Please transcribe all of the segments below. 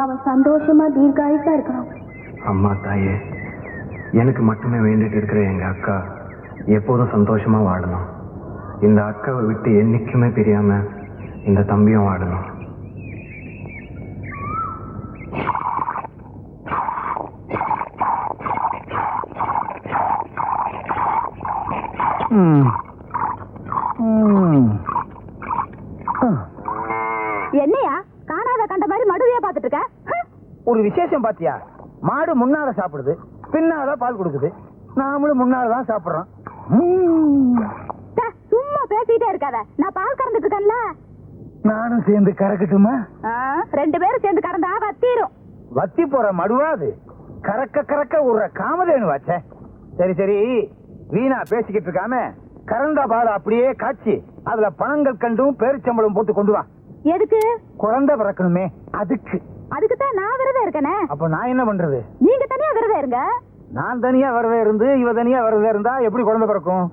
அவன் சந்தோஷமா தீர்காயுசா இருக்கணும். அம்மா தாயே, எனக்கு மட்டுமே வேண்டிட்டு இருக்கிற எங்க அக்கா எப்போதும் சந்தோஷமா வாழணும். இந்த அக்காவை விட்டு என்னைக்குமே பிரியாம இந்த தம்பியும் வாழணும். என்னையா காணாத கண்ட மாதிரி மடுவையா பாத்துட்டு இருக்க? ஒரு விசேஷம் பாத்தியா? மாடு முன்னால சாப்பிடுது, பின்னால பால் கொடுக்குது. நாமளும் முன்னாலதான் சாப்பிடுறோம். சும்மா பேசிட்டே இருக்காத, நான் பால் கறந்துட்டு இருக்கேன்ல. நானும் சேர்ந்து கறக்கட்டுமா? 2 பேரும் சேர்ந்து கறந்தா வத்திரும். வத்தி போற மடுவா அது? கறக்க கறக்க ஒரு காமதேனு வாச்சே. சரி சரி, வீணா பேசிக்கிட்டு இருக்காம கறந்த பால் அப்படியே காய்ச்சி அதுல பணங்கள் கண்டும் பேரிச்சம்பளம் போட்டு கொண்டு வா. எதுக்கு? குழந்தை பிறக்கணுமே, அதுக்கு. அதுக்குத்தான் நான் விரதம் இருக்கனே. அப்ப நான் என்ன பண்றது? நீங்க தனியா விரதம் இருங்க. நான் தனியா விரதம் இருந்து இவ தனியா விரதம் இருந்தா எப்படி குழந்தை பிறக்கும்?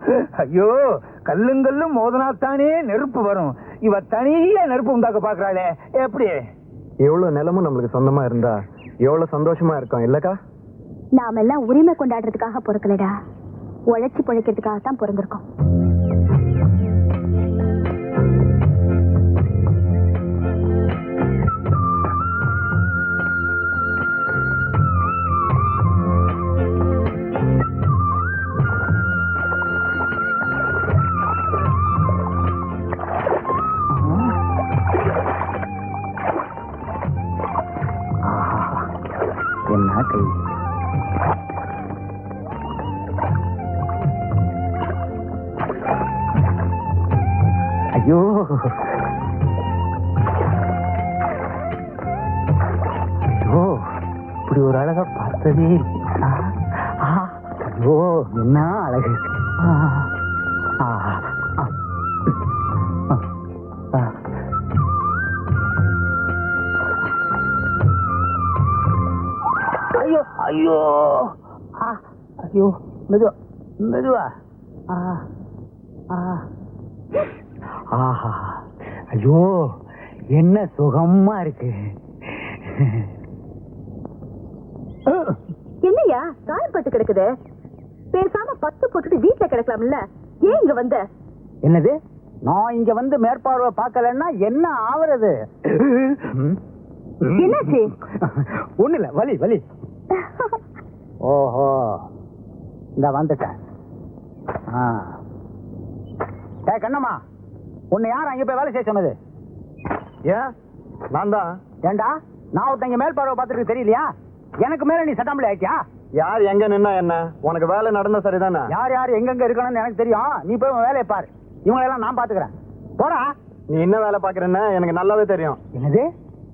ஐயோ, கல்லுங்கல்லும் மோதனாத்தானே நெருப்பு வரும். இவ தனியா நெருப்பு உண்டாக்க பாக்குறாளே, எப்படி? எவ்வளவு நிலமும் நம்மளுக்கு சொந்தமா இருந்தா எவ்வளவு சந்தோஷமா இருக்கும் இல்லக்கா? நாம எல்லாம் உரிமை கொண்டாடுறதுக்காக பொறுக்கலடா, உழைச்சி பிழைக்கிறதுக்காக தான் பிறந்திருக்கோம். என்ன கை? ஐயோ, ஐயோ, இப்படி ஒரு அழகா பார்த்ததே. ஐயோ, என்ன அழகு! ஐயோ ஐயோ ஐயோ, மெதுவா மெதுவா. ஆஹா, ஐயோ, என்ன சுகமா இருக்கு. என்னையா காயப்பட்டு கிடக்குது? பேசாம 10 போட்டுட்டு வீட்டுல கிடக்கலாம்ல, ஏன் இங்க வந்த? என்னது? நான் இங்க வந்து மேற்பார்வை பார்க்கலன்னா என்ன ஆவறது? என்னாச்சு? ஒண்ணு இல்ல, வலி வலி. ஓஹோ, இந்த வந்துட்டேன். கண்ணம்மா, உன்னை யார் அங்க போய் வேலை செய்ய சொன்னது? ஏன்? நான் தான். ஏண்டா, நான் ஒருத்தங்க மேல் பார்வை பார்த்துட்டு தெரியலையா? எனக்கு மேல நீ சட்டாம்பளி ஆயிட்டியா? யார் எங்க நின்னா என்ன? உனக்கு வேலை நடந்தா சரிதானே? யார் யார் எங்கெங்க இருக்கணும்னு எனக்கு தெரியும். நீ போய் உன் வேலையை பாரு, இவங்களெல்லாம் நான் பாத்துக்கிறேன். போடா. நீ என்ன வேலை பாக்குறேன்னு எனக்கு நல்லாவே தெரியும். என்னது?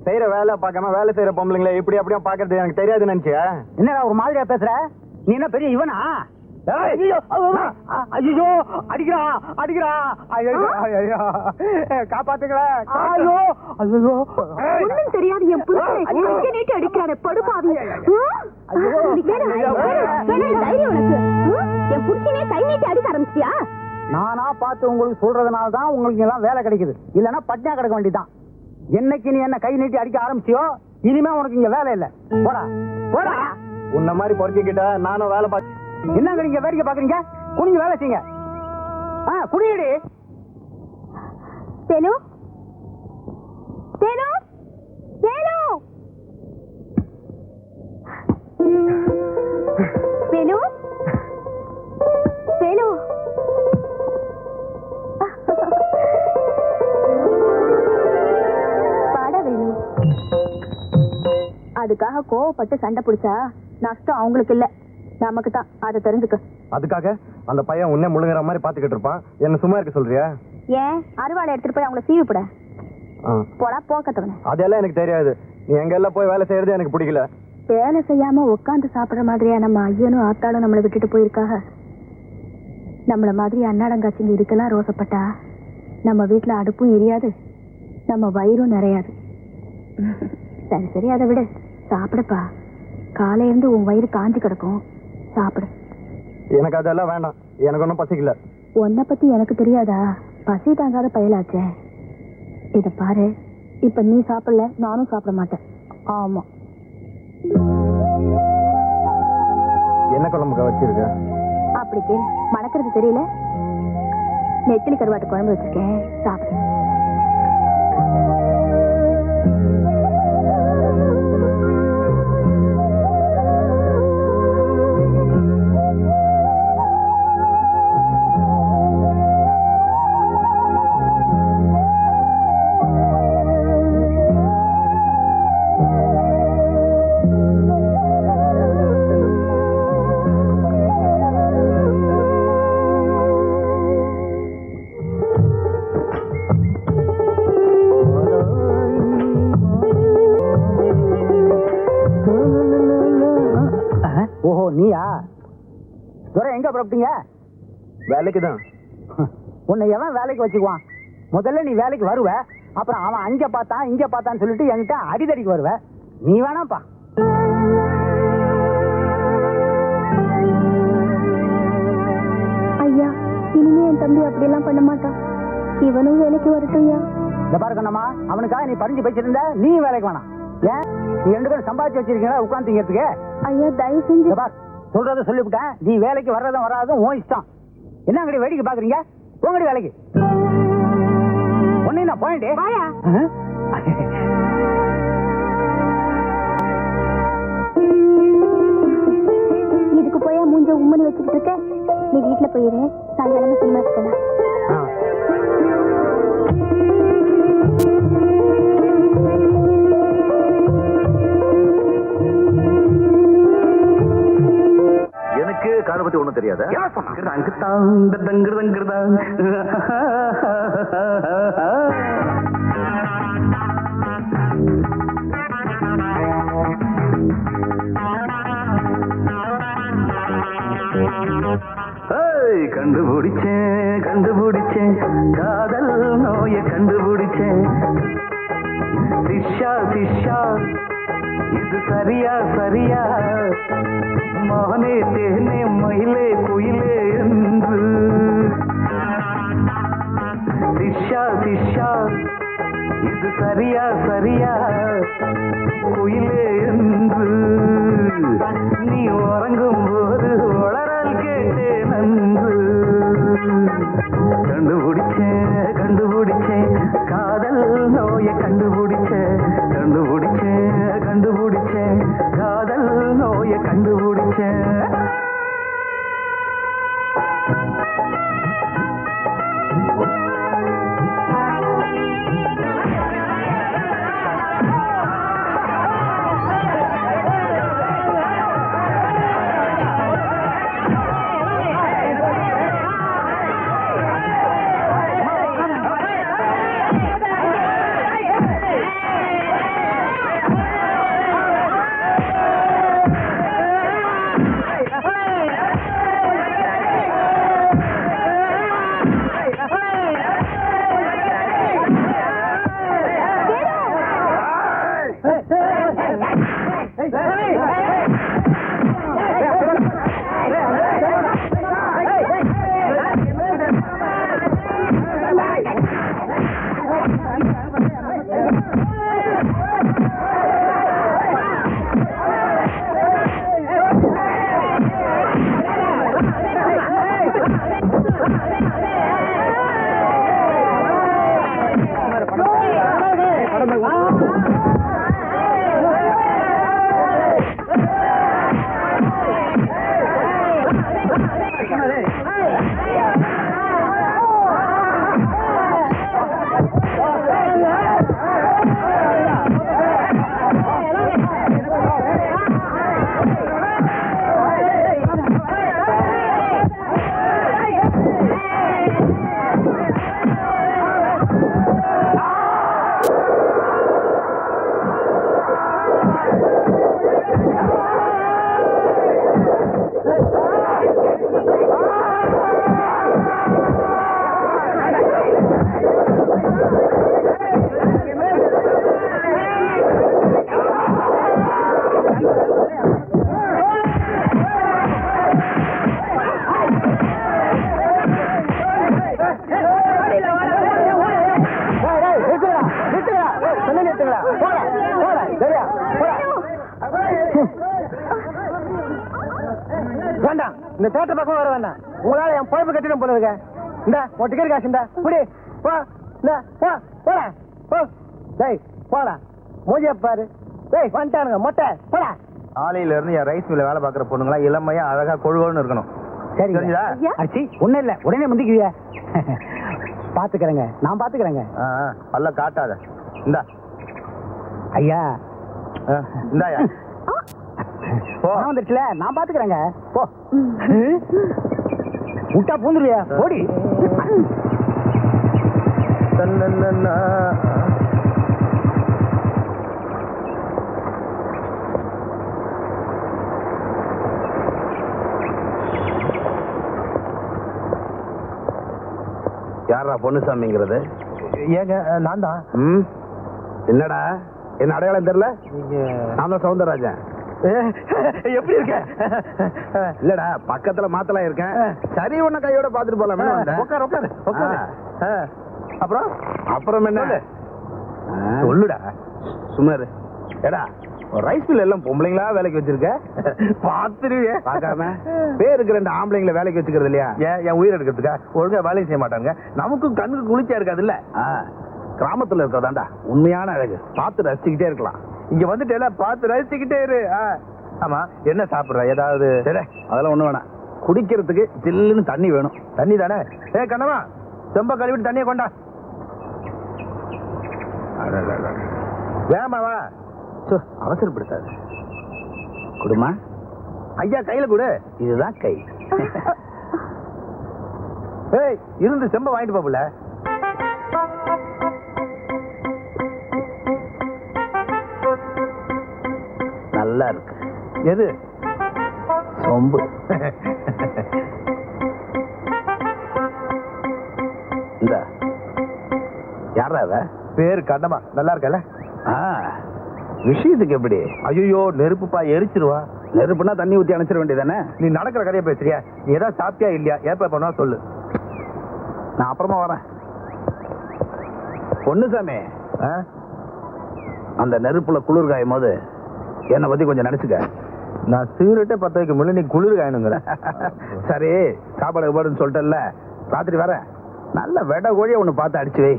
செய்யற வேலை பார்க்காம வேலை செய்யற பொம்பளைங்களை இப்படி அப்படியே பாக்குறது எனக்கு தெரியாது நினைச்சியா? என்னடா ஒரு மாதிரியா பேசுற? நீ என்ன பெரிய இவனா? ஐயோ அடிக்கிறா அடிக்கிறா, காப்பாத்துங்களா! ஐயோ ஐயோ, ஒண்ணும் தெரியாது என் புருஷனை நீட்டி அடிக்கிறானே படுபாவி. என் புருஷனே கை நீட்டி அடிக்க ஆரம்பிச்சியா? நானா பார்த்து உங்களுக்கு சொல்றதுனால தான் உங்களுக்கு எல்லாம் வேலை கிடைக்குது, இல்லன்னா பட்னியா கிடக்க வேண்டியதான். என்னைக்கு நீ என்ன கை நீட்டி அடிக்க ஆரம்பிச்சியோ இனிமே உனக்கு இங்க வேலை இல்ல. போடா போடா. உன்ன மாதிரி பொறுக்கிட்ட நானும் வேலை பார்த்து என்னங்க நீங்க வேடிக்கை பாக்குறீங்க? குனிஞ்சு வேலை செய்யுங்க. குடியடி. சேலு சேலு சேலு சேலு சேலு. பாட வேணு. அதுக்காக கோவப்பட்டு சண்டை பிடிச்சா நஷ்டம் அவங்களுக்கு இல்ல, நமக்கு தான். அதை தெரிஞ்சுக்க. அதுக்காக அந்த பையன் உன்னை முழுங்குற மாதிரி பாத்துக்கிட்டு இருப்பான், என்ன சும்மா இருக்க சொல்றியா? ஏன் அறுவாளை எடுத்துட்டு போய் அவங்கள சீவிப்பட போடா போக்கத்தவன. அதெல்லாம் எனக்கு தெரியாது. நீ எங்க எல்லாம் போய் வேலை செய்யறது எனக்கு பிடிக்கல. வேலை செய்யாம உட்காந்து சாப்பிடுற மாதிரியா நம்ம ஐயனும் ஆத்தாளும் நம்மளை விட்டுட்டு போயிருக்காக? நம்மள மாதிரி அன்னாடங்காச்சிங்க இதுக்கெல்லாம் ரோசப்பட்டா நம்ம வீட்டுல அடுப்பும் எரியாது, நம்ம வயிறும் நிறையாது. சரி சரி, அதை விட சாப்பிடப்பா. காலையில இருந்து உன் வயிறு காஞ்சி கிடக்கும், சாப்பிடு. எனக்கு அதெல்லாம் வேண்டாம், எனக்கு ஒன்றும் பசிக்கல. உன்னை பத்தி எனக்கு தெரியாதா? பசி தாங்காத பயலாச்சே. இத பாரு, இப்ப நீ சாப்பிடல, நானும் சாப்பிட மாட்டேன். ஆமா. என்ன குழம்புக்கா வச்சிருக்க? அப்படி கேளு, மணக்கிறது தெரியல. நெத்திலி கருவாட்டு குழம்பு வச்சிருக்கேன், சாப்பிடு. ஓஹோ, நீயா? துரை, எங்க புறப்பட்டீங்க? வேலைக்கு தான். உன்னை எவன் வேலைக்கு வச்சுக்குவான்? முதல்ல நீ வேலைக்கு வருவ, அப்புறம் அவன் அங்க பார்த்தான் இங்க பார்த்தான்னு சொல்லிட்டு என்கிட்ட அடிதடிக்கு வருவ. நீ வேணாப்பா. ஐயா, இனிமே என் தம்பி அப்படியெல்லாம் பண்ண மாட்டான். இவனும் வேலைக்கு வரட்டும் ஐயா. இந்த பாரு கண்ணம்மா, அவனுக்காக நீ பறிஞ்சு பேசிருந்த, நீ வேலைக்கு வேணாம். ஏன்? நீ 2 பேரும் சம்பாதிச்சு வச்சிருக்கீங்களா உட்காந்துங்கிறதுக்கு? ஐயா, தயவு செஞ்சு. இந்த பார், சொல்றத சொல்லிவிட்டேன். நீ வேலைக்கு வர்றதும் வராதும் உன் இஷ்டம். என்ன அங்கடி வேடிக்கை பாக்குறீங்க? போங்கடி வேலைக்கு. ஒன்னே நான் போயிட்டே. இதுக்கு போயா மூஞ்ச உம்மனு வச்சுக்கிட்டு இருக்க? நீ வீட்டுல போயிரு, சாயங்காலமா சினிமாக்கு போலாம். எனக்கு காரை பத்தி ஒண்ணும் தெரியாத. கண்டுபிடிச்சேன் கண்டுபிடிச்சேன் காதல் நோய கண்டுபிடிச்சேன். சிஷா சிஷா இது சரியா சரியா, மானே தேனே மயிலே குயிலே என்று. சிஷா சிஷா இது சரியா சரியா, குயிலே என்று. நீ உறங்கும் போது வளரால் கேட்டேன் நன்று. கண்டுபிடிச்சேன் கண்டுபிடிச்சேன் காதல் நோய கண்டுபிடிச்சேன். கண்டுபிடிச்சேன் கண்டுபிடிச்சேன் காதல் நோய கண்டுபிடிச்சேன். வேண்டாம், இந்த தேட்டர் பக்கம் வர வேண்டாம். உங்களால என் பொழப்பு கட்டிடும் போல இருக்க. இந்த உன் டிக்கெட் காசு இந்த புடி போ. இந்த போ போடா போ. டேய் போடா, மூஞ்சிய பாரு. டேய் வந்துட்டானுங்க மொட்டை போடா. ஆலையில இருந்து என் ரைஸ் மில்ல வேலை பார்க்குற பொண்ணுங்களா இளமையா அழகா கொழுகோன்னு இருக்கணும். சரி தெரிஞ்சதா? அச்சி ஒன்றும் இல்லை, உடனே முந்திக்குவியா? பாத்துக்கிறேங்க, நான் பாத்துக்கிறேங்க. பல்ல காட்டாத. இந்தா ஐயா, இந்தாயா போ. வந்துருச்சுல, நான் பாத்துக்கிறேங்க. போ விட்டா பூந்துருவியா? ஓடி. யாரா பொன்னுசாமிங்கிறது? ஏங்க நான் தான். என்னடா என்ன அடையாளம் தெரியல? நான் தான் சவுந்தரராஜன். எப்படி இருக்க? இல்லடா பக்கத்துல மாத்தலாம் இருக்கேன். சரி உன்ன கையோட பாத்துட்டு போலாம். உட்காரு உட்காரு உட்காரு. அப்புறம் அப்புறம் என்ன சொல்லுடா. சுமாரு ஏடா ரைஸ் மில் எல்லாம் பொம்பளைங்களா வேலைக்கு வச்சிருக்க? பாத்துருவிய பாக்காம பேருக்கு 2 ஆம்பளைங்களை வேலைக்கு வச்சுக்கிறது இல்லையா? என் உயிர் எடுக்கிறதுக்கா? ஒழுங்கா வேலையும் செய்ய மாட்டாங்க. நமக்கும் கண்ணுக்கு குளிர்ச்சியா இருக்காது இல்ல? கிராமத்துல இருக்கிறதாண்டா உண்மையான அழகு. பார்த்து ரசிச்சுக்கிட்டே இருக்கலாம். இங்க வந்துட்டு எல்லாம் பார்த்து ரசிச்சுக்கிட்டே இரு. ஆமா, என்ன சாப்பிடுற? ஏதாவது? அதெல்லாம் ஒண்ணு வேணாம். குடிக்கிறதுக்கு ஜில்லுன்னு தண்ணி வேணும். தண்ணி தானே? கண்ணவா, செம்ப கழுவிட்டு தண்ணியை கொண்டா. வேமாவா, அவசரப்படுத்தாது. குடுமா ஐயா கையில கொடு. இதுதான் கை. ஏய் இருந்து செம்ப வாங்கிட்டு போகல. நல்லா இருக்கு. எது? சொம்பு. இந்த யாரா அவ? பேரு கண்ணமா. நல்லா இருக்கல? விஷயத்துக்கு எப்படி? ஐயோ நெருப்புப்பா, எரிச்சிருவா. நெருப்புனா தண்ணி ஊத்தி அணைச்சிட வேண்டியதானே? நீ நடக்கிற கதையை பேசுறியா? நீ ஏதாவது சாப்பிட்டியா இல்லையா? ஏப்பா பண்ணா சொல்லு, நான் அப்புறமா வரேன். பொன்னுசாமி, அந்த நெருப்புல குளிர் காயும் போது என்னை பத்தி கொஞ்சம் நினைச்சுக்க. நான் சிகரெட்டே 10 வைக்க முடியல, நீ குளிர் காயணுங்கிற. சரி சாப்பாடு போடுன்னு சொல்லிட்டல, ராத்திரி வரேன். நல்ல வெட கோழியை ஒண்ணு பார்த்து அடிச்சு வை.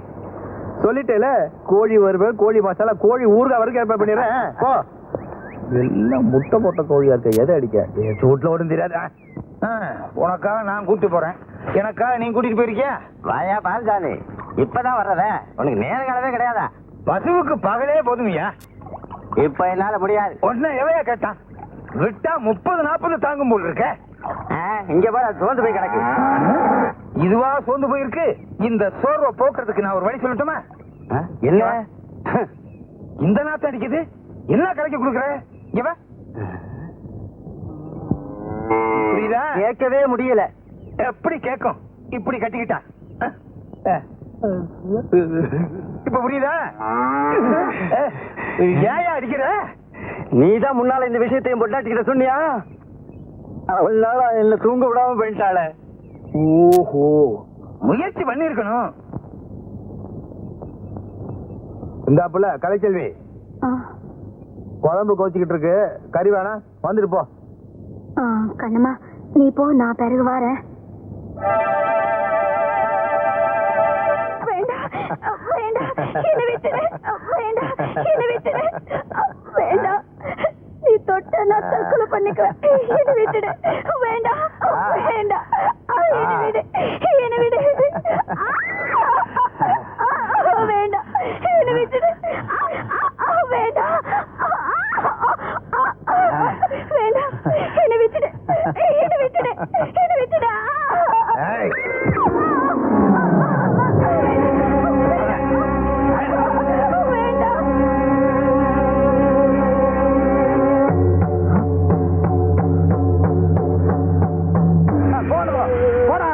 சொல்லிட்டேல, கோழி வருவேன், கோழி மசாலா, கோழி ஊறுகாய் வரைக்கும் ஏற்பாடு பண்ணிடுறேன். போ. எல்லாம் முட்டை போட்ட கோழியா இருக்க. எதை அடிக்க? சூட்ல ஒன்றும் தெரியாது. உனக்காக நான் கூட்டு போறேன், எனக்காக நீ கூட்டிட்டு போயிருக்கியா? வாயா பால்சாமி, இப்பதான் வர்றத உனக்கு நேரங்காலமே கிடையாதா? பசுவுக்கு பகலே போதுமையா? இப்ப என்னால முடியாது. ஒன்ன எவையா கேட்டான்? விட்டா 30-40 தாங்கும் போல் இருக்க. இங்க போய் சோர்ந்து போய் கிடக்கு. இதுவா சோர்ந்து போயிருக்கு? இந்த சோர்வை போக்குறதுக்கு நான் ஒரு வழி சொல்லட்டுமா? என்ன இந்த நாத்து அடிக்குது? என்ன கலைக்கு கொடுக்குற? இவ புரியுதா? கேட்கவே முடியல. எப்படி கேட்கும்? இப்படி கட்டிக்கிட்டா இப்ப புரியுதா? ஏயா அடிக்கிற? நீதான் முன்னால இந்த விஷயத்தையும் பொட்டாட்டிக்கிட்ட சொன்னியா? அவளால என்ன தூங்க விடாம போயிட்டாள. ஓஹோ, முயற்சி பண்ணிருக்கணும். இந்த புள்ள கலைச்செல்வி, குழம்பு கோச்சிக்கிட்டு இருக்கு, கறி வேணா வந்துட்டு போ. கண்ணம்மா நீ போ, நான் பிறகு வரேன். வேண்டாம் வேண்டாம், என்ன விட்டுடு. வேண்டாம், என்ன விட்டுடு. வேண்டாம், நீ தொட்ட நான் தற்கொலை பண்ணிக்குவேன். என்ன விட்டுடு. வேண்டாம் வேண்டாம், என்ன விடு, என்ன விடு. வேண்டாம், என்ன விட்டுடு. வேண்டாம் வேண்டாம், என்ன விட்டுடு, என்ன விட்டுடு, என்ன விட்டுடு. போடா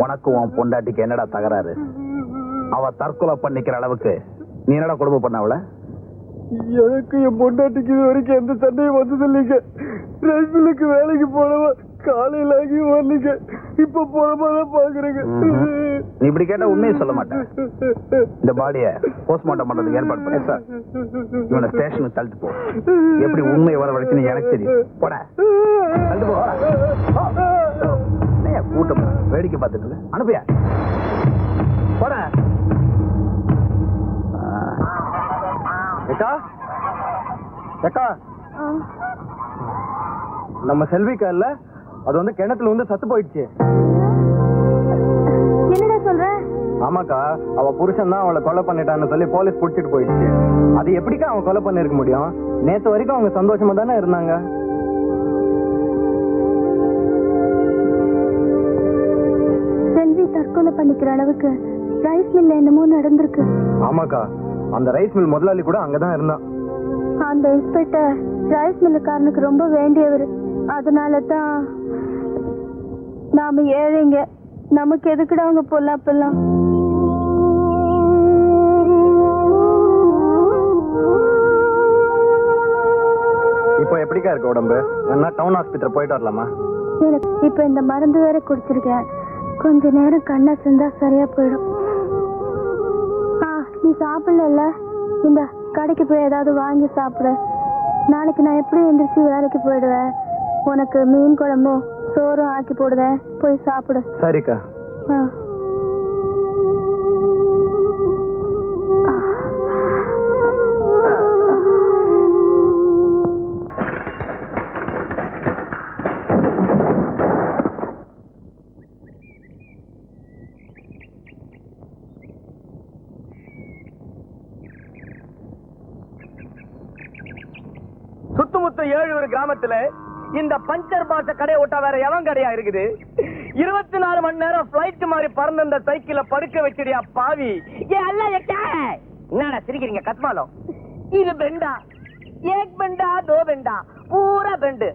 உனக்கு உன் பொண்டாட்டிக்கு என்னடா தகராறு? அவ தற்கொலை பண்ணிக்கிற அளவுக்கு நீ என்னடா கொடுமை பண்ண அவள? எனக்கு என் பொண்டாட்டிக்கு இது வரைக்கும் எந்த சண்டையும் வந்தது இல்லைங்க. ரைஸ்மில்லுக்கு வேலைக்கு போனவ காலையில ஆகி வரலீங்க. இப்ப போனதான் பாக்குறேங்க. நீ இப்படி கேட்டா உண்மையை சொல்ல மாட்டேன். இந்த பாடிய போஸ்ட்மார்ட்டம் பண்றதுக்கு ஏற்பாடு பண்ண சார். இவனை ஸ்டேஷனுக்கு தள்ளிட்டு போ. எப்படி உண்மை வர வரைக்கும் எனக்கு தெரியும். போட தள்ளிட்டு போ. கூட்டம் வேடிக்கை பார்த்துட்டு அனுப்பியா போட. ஏக்கா ஏக்கா, நம்ம செல்விக்கா இல்ல, அது வந்து கிணத்துல வந்து சத்து போயிடுச்சு. என்னடா சொல்ற? ஆமாக்கா, அவ புருஷன் தான் அவளை கொலை பண்ணிட்டான்னு சொல்லி போலீஸ் புடிச்சிட்டு போயிடுச்சு. அது எப்படிக்கா அவன் கொலை பண்ணிருக்க முடியும்? நேத்து வரைக்கும் அவங்க சந்தோஷமா தானே இருந்தாங்க. செல்வி தற்கொலை பண்ணிக்கிற அளவுக்கு ரைஸ் மில்ல என்னமோ நடந்திருக்கு. ஆமாக்கா, அந்த ரைஸ் மில் முதலாளி கூட அங்கதான் இருந்தான். அந்த இன்ஸ்பெக்டர் ரைஸ் மில்லுக்காரனுக்கு ரொம்ப வேண்டியவர். அதனால தான் நாம ஏழைங்க, நமக்கு எதுக்குடா அவங்க பொல்லாப்பெல்லாம். இப்போ எப்படிக்கா இருக்கு உடம்பு? என்ன டவுன் ஹாஸ்பிட்டல் போயிட்டு வரலாமா? எனக்கு இப்ப இந்த மருந்து வேற குடிச்சிருக்கேன். கொஞ்ச நேரம் கண்ணை செஞ்சா சரியா போயிடும். நீ சாப்பிடல, இந்த கடைக்கு போய் ஏதாவது வாங்கி சாப்பிடு. நாளைக்கு நான் எப்படி எந்திரிச்சு வேலைக்கு போயிடுவேன். உனக்கு மீன் குழம்பும் சோறும் ஆக்கி போடுவேன், போய் சாப்பிடு. சரிக்கா. சுத்தமுத்த 7 கிராமத்துல இந்த பஞ்சர் பாட்ட கடை விட்டா வேற எவன் கடையா இருக்குது? 24 மணி நேரம் பிளைட் மாதிரி பறந்த இந்த சைக்கிள படுக்க வச்சிடியா பாவி. என்னடா சிரிக்கிறீங்க கத்மாலம்? இது பெண்டா, ஏக் பெண்டா, தோ பெண்டா, பூரா பெண்டு.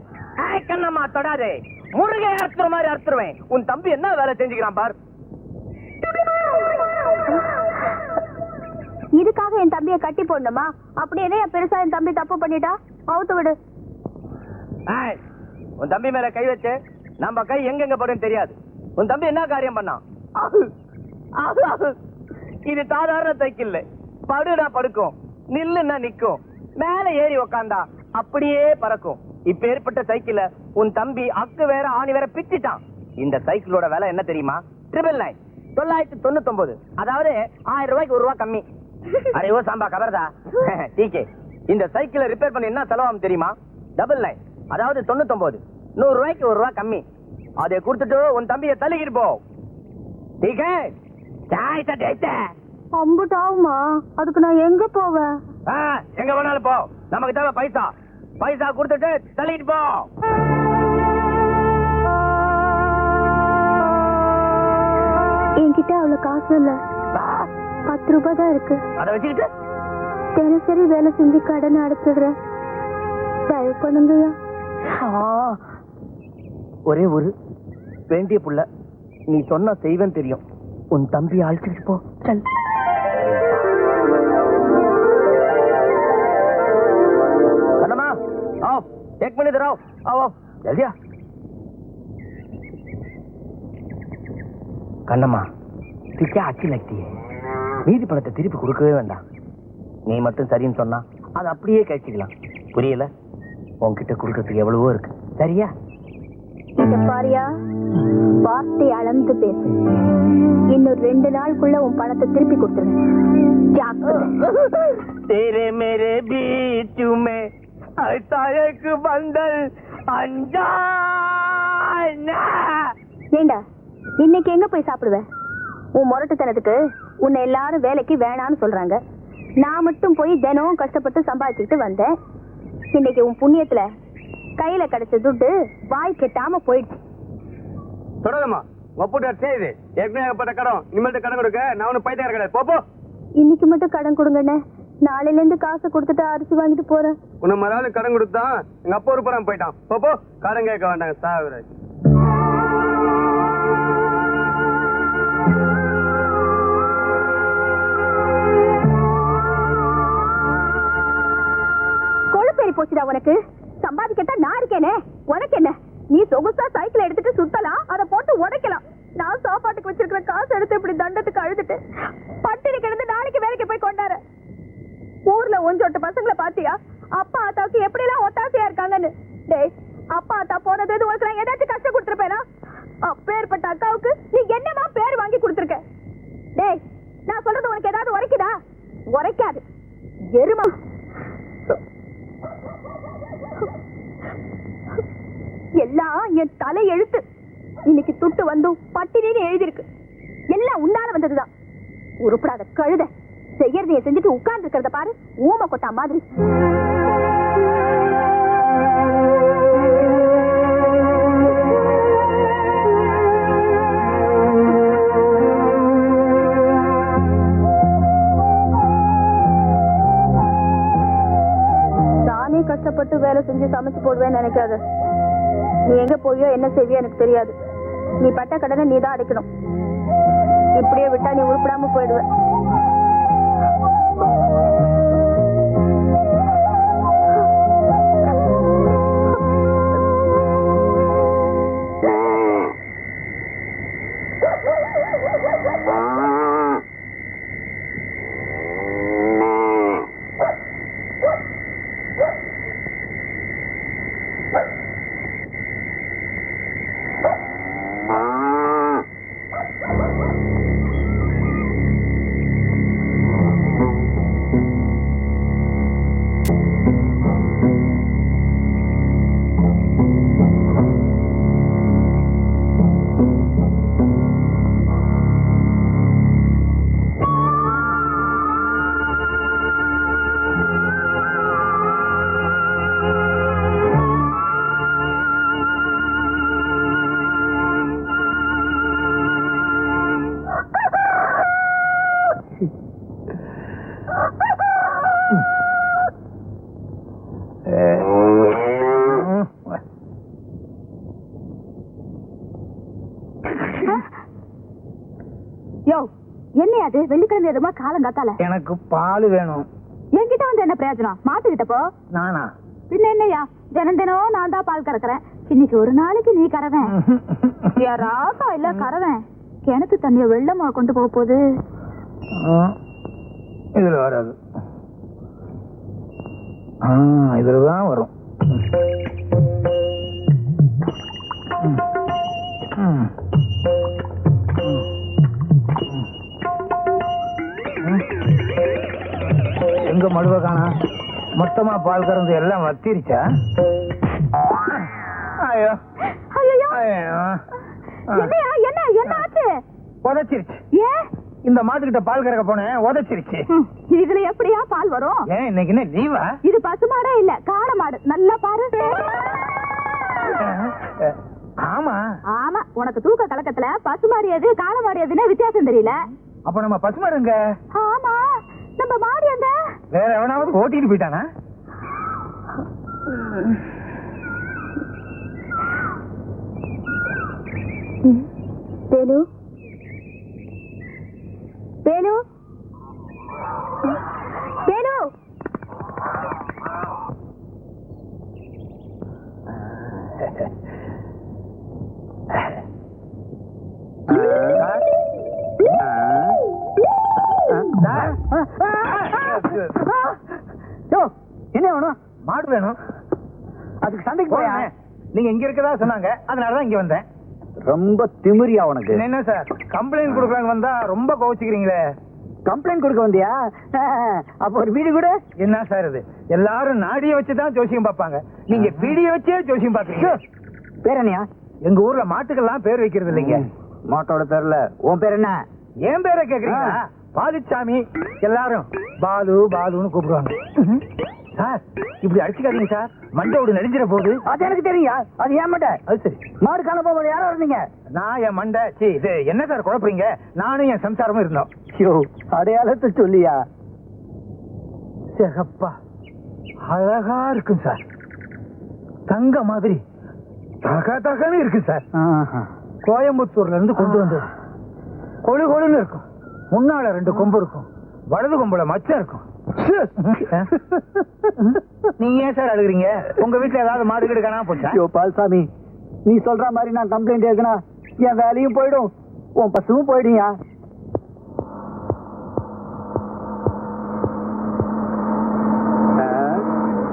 கண்ணம்மா தொடாதே, முருகை அறுத்துற மாதிரி அறுத்துருவேன். உன் தம்பி என்ன வேலை செஞ்சுக்கிறான் பார். இதுக்காக என் தம்பியை கட்டி போடணுமா? அப்படி என்ன பெருசா என் தம்பி தப்பு பண்ணிட்டா? அவுத்து விடு. உன் தம்பி மேல கை வச்சு நம்ம கை எங்கெங்க படும் தெரியாது. உன் தம்பி என்ன காரியம் பண்ணான்? இது சாதாரண சைக்கிள். படுனா படுக்கும், நில்லுன்னா நிக்கும், மேல ஏறி உக்காந்தா அப்படியே பறக்கும். இப்ப ஏற்பட்ட சைக்கிள உன் தம்பி அக்கு வேற ஆணி வேற பிச்சிட்டான். இந்த சைக்கிளோட விலை என்ன தெரியுமா? 999, 999. அதாவது 1000 ரூபாய்க்கு 1 ரூபா கம்மி. அரே சாம்பா கபர்தா டீகே. இந்த சைக்கிளை ரிப்பேர் பண்ண என்ன செலவாகும் தெரியுமா? 99, அதாவது 99, 100 ரூபாய்க்கு 1 ரூபா கம்மி. அதை கொடுத்துட்டு உன் தம்பியை தள்ளிக்கிட்டு போ. டீகே சாய் சட்டை அம்புட்டாவுமா? அதுக்கு நான் எங்க போவேன்? எங்க வேணாலும் போ, நமக்கு தேவை பைசா. பைசா கொடுத்துட்டு தள்ளிட்டு போ. என்கிட்ட அவ்வளவு காசு இல்ல, 10 ரூபாய் தான் இருக்கு. அதை வச்சுக்கிட்டு தினசரி வேலை செஞ்சு கடன் அடைச்சிடுறேன். தயவு பண்ணுங்கய்யா. ஒரே ஒரு வேண்டிய புள்ள, நீ சொன்ன செய்வன் தெரியும். உன் தம்பி அழைச்சிட்டு போ. சல். கண்ணம்மா आओ, 1 मिनट इधर आओ. आओ जल्दी आ. கண்ணம்மா तू क्या अच्छी लगती है? மீதி பணத்தை திருப்பி கொடுக்கவே வேண்டாம். நீ மட்டும் சரின்னு சொன்னா அது அப்படியே கழிச்சுக்கலாம். புரியல? உன்கிட்ட கொடுக்கறதுக்கு எவ்வளவோ இருக்கு. சரியா? இத பாரியா, வார்த்தை அளந்து பேசு. இன்னும் 2 நாளுக்குள்ள உன் பணத்தை திருப்பி கொடுத்துருவேன். तेरे मेरे बीच में ऐसा एक बंधन अनजाना. ஏண்டா இன்னைக்கு எங்க போய் சாப்பிடுவ? உன் முரட்டுத்தனத்துக்கு உன்னை எல்லாரும் வேலைக்கு வேணான்னு சொல்றாங்க. நான் மட்டும் போய் தினம் கஷ்டப்பட்டு சம்பாதிச்சுட்டு வந்தேன். இன்னைக்கு உன் புண்ணியத்துல கையில கிடைச்ச துட்டு வாய் கெட்டாம போயிடுச்சு. தொடருமா ஒப்புட்டு செய்து ஏற்கனவே கடன் இனிமேல் கடன் கொடுக்க நான் ஒன்னும் பைத்தியம் கிடையாது. போ. இன்னைக்கு மட்டும் கடன் கொடுங்கண்ணே. நாளையில இருந்து காசை கொடுத்துட்டு அரிசி வாங்கிட்டு போறேன். உன்னை மறுநாள் கடன் கொடுத்தான் எங்க அப்பா ஒரு புறம் போயிட்டான். போ கடன் கேட்க வேண்டாங்க சாகுற. சொகுசா சைக்கிள் எடுத்துட்டு சுத்தலாம், அதை போட்டு உடைக்கலாம். நான் சாப்பாட்டுக்கு வச்சிருக்கிற காசு எடுத்து இப்படி தண்டத்துக்கு அழுதுட்டு பட்டினி கிடந்து நாளைக்கு வேலைக்கு போய் கொண்டாரு. ஊர்ல ஒஞ்சோட்ட பசங்களை பாத்தியா? அப்பா ஆத்தாவுக்கு எப்படி எல்லாம் ஒத்தாசையா இருக்காங்கன்னு. டேய், அப்பா ஆத்தா போனது உனக்கு நான் ஏதாச்சும் கஷ்டம் கொடுத்துருப்பேனா? அப்பேற்பட்ட அக்காவுக்கு நீ என்னமா பேர் வாங்கி கொடுத்துருக்க? டேய், நான் சொல்றது உனக்கு ஏதாவது உரைக்குதா? உரைக்காது எருமா. எல்லாம் என் தலை எழுத்து. இன்னைக்கு துட்டு வந்தும் பட்டினின்னு எழுதிருக்கு. எல்லாம் உன்னால வந்ததுதான். உருப்படாத கழுத, செய்யறதைய செஞ்சுட்டு உட்கார்ந்து இருக்கிறத பாரு, ஊம கொட்டா மாதிரி. நானே கஷ்டப்பட்டு வேலை செஞ்சு சமைச்சு போடுவேன்னு நினைக்காத. நீ எங்க போவியோ என்ன செய்வியோ எனக்கு தெரியாது. நீ பட்ட கடனை நீ தான் அடைக்கணும். இப்படியே விட்டா நீ உருப்படாம போயிடுவ. யோ, என்ன அது வெள்ளிக்கிழமை எதுமா காலம் காத்தால? எனக்கு பால் வேணும். என்கிட்ட வந்து என்ன பிரயோஜனம்? மாட்டுக்கிட்ட போ. நானா? பின்ன என்னையா, தினம் தினம் நான் தான் பால் கறக்குறேன். இன்னைக்கு ஒரு நாளைக்கு நீ கறவேன். ராசா இல்ல கறவேன். கிணத்து தண்ணிய வெள்ளமா கொண்டு போக போகுது. இதுல வராது. இதுலதான் வரும். எங்க மடுவ காணா? மொத்தமா பால் கறந்து எல்லாம் வத்திருச்சா? ஐயோ ஐயோ, ஐயோ, என்னையா, என்ன என்ன ஆச்சு? உதச்சிருச்சு. ஏன்? இந்த மாட்டுக்கிட்ட பால் கறக்க போனேன், உதச்சிருச்சு. இதுல எப்படியா பால் வரும்? ஏன் இன்னைக்கு என்ன லீவா? இது பசுமாடே இல்ல, காளை மாடு. நல்லா பாரு. ஆமா ஆமா, உனக்கு தூக்க கலக்கத்துல பசுமாடு எது காளை மாடு எதுன்னு வித்தியாசம் தெரியல. அப்ப நம்ம பசுமாடுங்க. ஆமா, நம்ம மாடு எங்க? வேற எவனாவது ஓட்டிட்டு போயிட்டானா? வேலு, வேலு, வேலு. என்ன வேணும்? மாடு வேணும். அதுக்கு சந்தைக்கு போயா? நீங்க இங்க இருக்கதா சொன்னாங்க, அதனாலதான் இங்க வந்தேன். ரொம்ப திமிரியா உனக்கு? என்ன சார், கம்ப்ளைண்ட் கொடுக்கலான்னு வந்தா ரொம்ப கோவிச்சுக்கிறீங்களே. கம்ப்ளைண்ட் கொடுக்க வந்தியா? அப்ப ஒரு வீடு கூட. என்ன சார் இது? எல்லாரும் நாடிய வச்சுதான் ஜோசியம் பார்ப்பாங்க, நீங்க வீடியோ வச்சே ஜோசியம் பாக்குறீங்க. பேர் என்னையா? எங்க ஊர்ல மாட்டுக்கெல்லாம் பேர் வைக்கிறது இல்லைங்க. மாட்டோட பேர்ல உன் பேர் என்ன? ஏன் பேரை கேக்குறீங்களா? பாலுச்சாமி. எல்லாரும் பாலு பாலுன்னு கூப்பிடுவாங்க. சார், இப்படி அடிச்சுக்காதீங்க சார், மண்டோடு நெடிஞ்சிட போகுது. அது எனக்கு தெரியும். அது ஏன் மண்டை? அது சரி. மாடு காண போகும்போது யாரோ இருந்தீங்க? நான் என் மண்டை. சீ, இது என்ன சார் குழப்பறீங்க? நானும் என் சம்சாரமும் இருந்தோம். ஐயோ, அடையாளத்தை சொல்லியா? சிகப்பா அழகா இருக்கும் சார், தங்க மாதிரி தக தகன்னு இருக்கு சார். கோயம்புத்தூர்ல இருந்து கொண்டு வந்தது. கொழு கொழுன்னு இருக்கும். முன்னால 2 கொம்பு இருக்கும், வலது கொம்புல மச்சம் இருக்கும். நீங்க ஏன் சார் அழுகுறீங்க? உங்க வீட்டுல ஏதாவது மாடு கீடு காணாம போச்சா? ஐயோ பால்சாமி, நீ சொல்ற மாதிரி நான் கம்ப்ளைண்ட் எழுதுனா என் வேலையும் போயிடும், உன் பசுவும் போயிடுயா.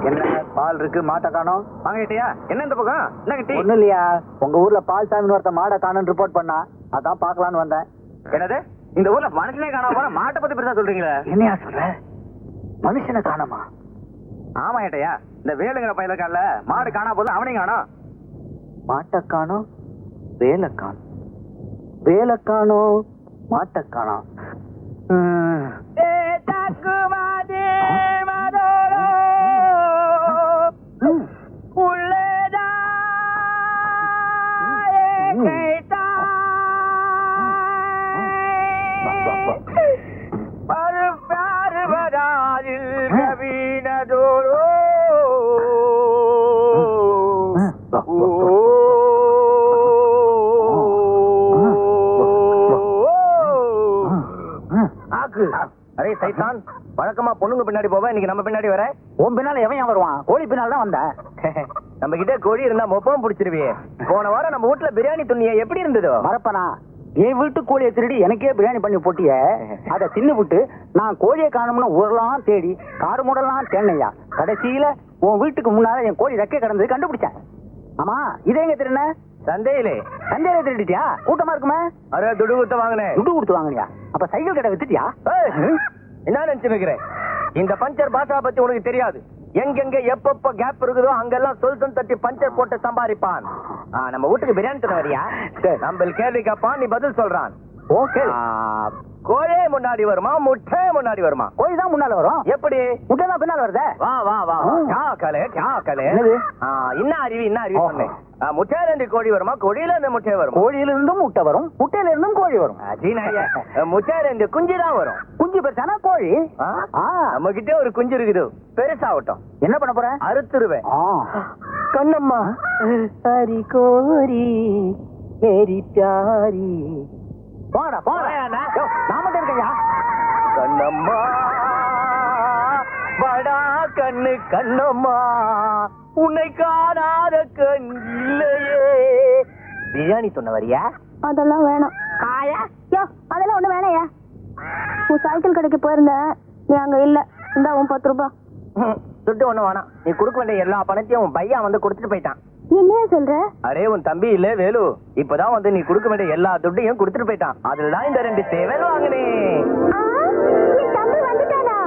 என்ன பால் இருக்கு, மாட்டை காணோம். வாங்கிட்டியா? என்ன இந்த பக்கம் என்ன கிட்டி? ஒண்ணும் இல்லையா, உங்க ஊர்ல பால் சாமின்னு ஒருத்த மாடை காணும்னு ரிப்போர்ட் பண்ணா, அதான் பாக்கலான்னு வந்தேன். என்னது இந்த ஊர்ல மனுஷனே காணாம போற மாட்டை பத்தி பெருசா சொல்றீங்களா? என்னையா சொல்ற? மனுஷனை காணோமா? ஆமா ஏட்டையா, இந்த வேலுங்கிற பையல காணல, மாடு காணா போது அவனையும் காணோம். மாட்டை காணோம், வேலை காணோம், வேலை காணோம், மாட்டை காணோம். அரே சைத்தான், வழக்கமா பொண்ணுங்க பின்னாடி போவ, இன்னைக்கு நம்ம பின்னாடி வர. உன் பின்னால எவன் வருவான்? கோழி பின்னால தான் வந்தேன். நம்ம கிட்ட கோழி இருந்தா மொப்பம் பிடிச்சிருவியே. போன வாரம் நம்ம வீட்டுல பிரியாணி துண்ணிய எப்படி இருந்ததோ? மறப்பனா, என் வீட்டு கோழியை திருடி எனக்கே பிரியாணி பண்ணி போட்டிய, அதை தின்னு விட்டு நான் கோழியை காணும்னு ஊரெல்லாம் தேடி காடு மூடலாம் தேனையா, கடைசியில உன் வீட்டுக்கு முன்னால என் கோழி ரெக்கை கிடந்தது கண்டுபிடிச்சேன். ஆமா, இதே எங்க திருண்ண? சந்தையிலே. சந்தையில திருடிட்டியா? கூட்டமா இருக்குமே. அரே துடு கொடுத்து வாங்கினேன். துடு கொடுத்து வாங்கினியா? அப்ப சைக்கிள் கடை வித்துட்டியா? என்ன நினைச்சுக்கிறேன்? இந்த பஞ்சர் பாஷா பத்தி உனக்கு தெரியாது. எங்கெங்க எப்பப்ப கேப் இருக்குதோ அங்கெல்லாம் சொல் தட்டி பஞ்சர் போட்டு சம்பாதிப்பான். நம்ம வீட்டுக்கு பிரியாணி தர வரியா? நம்ம கேள்வி கேட்பான், நீ பதில் சொல்றான். ஓகே. கோழியே முன்னாடி வருமா, முட்டை முன்னாடி வருமா? கோழி தான் முன்னால வரும். எப்படி? முட்டை தான் பின்னால வருதே. வா வா வா, கலே என்னது? என்ன அறிவு சொன்னேன். முட்டையில இருந்து கோழி வருமா, கோழியில இருந்து முட்டை வரும்? கோழியில இருந்தும் முட்டை வரும், முட்டையில இருந்தும் கோழி வரும். முட்டையில இருந்து குஞ்சு தான் வரும். குஞ்சு பெருசானா கோழி. நம்ம கிட்ட ஒரு குஞ்சு இருக்குது, பெருசாகட்டும். என்ன பண்ண போற? அறுத்துருவேன். கண்ணம்மா ஹரி கோரி மேரி பியாரி. போடா போடா, நான் மட்டும் இருக்கையா? கண்ணம்மா வடா கண்ணு கண்ணம்மா, உன்னை காணாத கண் இல்லையே. பிரியாணி சொன்ன வரியா? அதெல்லாம் வேணும். அதெல்லாம் ஒண்ணு வேணையா? உன் சைக்கிள் கடைக்கு போயிருந்தேன், நீ அங்க இல்ல. இந்த உன் 10 ரூபாய் துட்டு ஒண்ணு வேணாம். நீ கொடுக்க வேண்டிய எல்லா பணத்தையும் உன் பையன் வந்து கொடுத்துட்டு போயிட்டான். என்னையா சொல்ற? அரே உன் தம்பி இல்ல வேலு, இப்பதான் வந்து நீ கொடுக்க வேண்டிய எல்லா துட்டையும் கொடுத்துட்டு போயிட்டான். அதுலதான் இந்த 2 சேவல் வாங்கினேன். என் தம்பி வந்துட்டானா?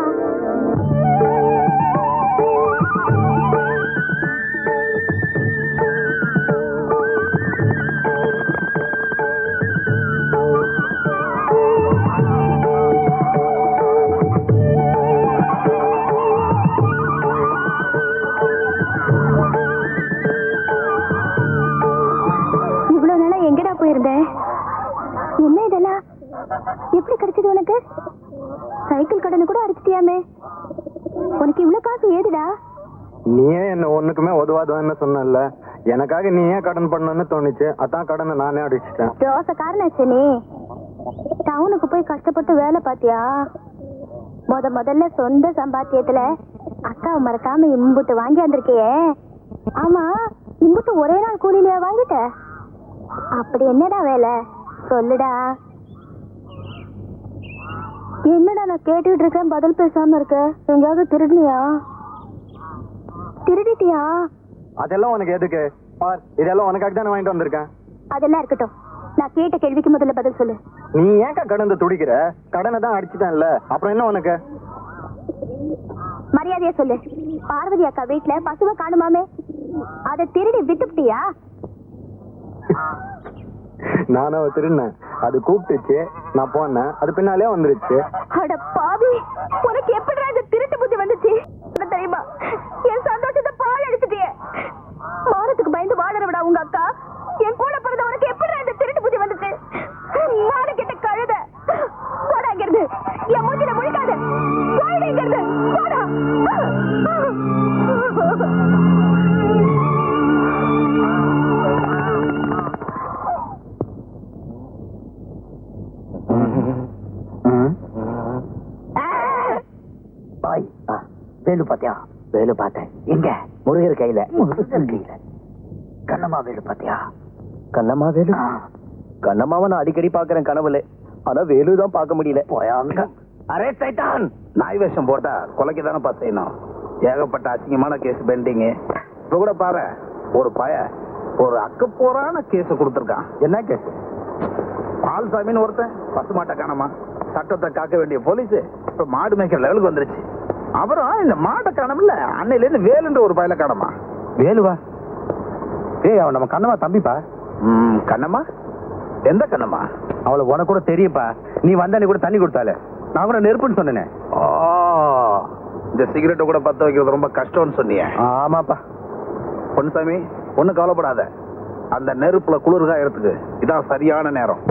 எங்கடா போயிருந்த? என்ன இதெல்லாம்? எப்படி கிடைச்சது உனக்கு? சைக்கிள் கடனை கூட அடிச்சிட்டியாமே. உனக்கு இவ்வளவு காசு ஏதுடா? நீயே என்ன ஒண்ணுக்குமே உதவாதுன்னு சொன்னல, எனக்காக நீ ஏன் கடன் பண்ணணும்னு தோணுச்சு, அதான் கடனை நானே அடிச்சிட்டேன். தோசைக்காரனாச்சு நீ. டவுனுக்கு போய் கஷ்டப்பட்டு வேலை பாத்தியா? முதல்ல சொந்த சம்பாத்தியத்துல அக்காவை மறக்காம இம்புட்டு வாங்கி வந்திருக்கியே. ஆமா, இம்புட்டு ஒரே நாள் கூலியில வாங்கிட்ட? அப்படி என்னடா வேலை சொல்லுடா. என்னடா நான் கேட்டுட்டு இருக்கேன், பதில் பேசாம இருக்க? எங்கயாவது திருடினியா? திருடிட்டியா? அதெல்லாம் உனக்கு எதுக்கு? இதெல்லாம் உனக்காக தானே வாங்கிட்டு வந்திருக்கேன். அதெல்லாம் இருக்கட்டும், நான் கேட்ட கேள்விக்கு முதல்ல பதில் சொல்லு. நீ ஏன் கடந்து துடிக்கிற? கடனை தான் அடிச்சுட்டான்ல, அப்புறம் என்ன உனக்கு? மரியாதையா சொல்லு. பார்வதி அக்கா வீட்டுல பசுவை காணுமாமே, அதை திருடி விட்டுப்டியா? நானும் திருடினேன், அது கூப்பிட்டுச்சு, நான் போனேன், அது பின்னாலே வந்துருச்சு. அட பாவி, உனக்கு எப்படி இந்த திருட்டு புத்தி வந்துச்சு தெரியுமா? என் சந்தோஷத்தை பால் அடிச்சுட்டியே. மானத்துக்கு பயந்து வாழற விட உங்க அக்கா, என் கூட பிறந்த உனக்கு எப்படி இந்த திருட்டு புத்தி வந்துச்சு? மாடு கிட்ட கழுத போடாங்கிறது என் மூஞ்சில முழிக்காது. போயிடுங்கிறது போடா. வேலு பாத்தியா? வேலு பார்த்தேன். எங்க? முருகர் கையில. முருகர் கையில கண்ணம்மா வேலு பாத்தியா? கண்ணம்மா வேலு? கண்ணம்மாவை நான் அடிக்கடி பாக்குறேன் கனவுல. ஆனா வேலுதான் பார்க்க முடியல. போயாங்க. அரே சைட்டான், நாய் வேஷம் போட்டா கொலைக்கு தானே செய்யணும். ஏகப்பட்ட அசிங்கமான கேஸ் பெண்டிங். இப்ப கூட பாரு, ஒரு ஒரு அக்கப்போரான கேஸ் கொடுத்துருக்கான். என்ன கேஸ்? பால்சாமின்னு ஒருத்தன் பசுமாட்டை காணமா, சட்டத்தை காக்க வேண்டிய போலீஸ் இப்ப மாடு மேய்க்கிற லெவலுக்கு வந்துருச்சு. அப்புறம் இந்த மாட்டை காணமில்ல, அன்னையில இருந்து வேலுன்ற ஒரு பயல காணமா. வேலுவா? ஏய், அவன் நம்ம கண்ணம்மா தம்பிப்பா. கண்ணம்மா? எந்த கண்ணம்மா? அவளை உனக்கு கூட தெரியுப்பா. நீ வந்தானே கூட தண்ணி கொடுத்தால, நான் கூட நெருப்புன்னு சொன்னேனே. இந்த சிகரெட்டை கூட பத்த வைக்கிறது ரொம்ப கஷ்டம்னு சொன்னியே. ஆமாப்பா. பொன்சாமி, ஒன்னும் கவலைப்படாத. அந்த நெருப்புல குளிர்காயறதுக்கு இதான் சரியான நேரம்.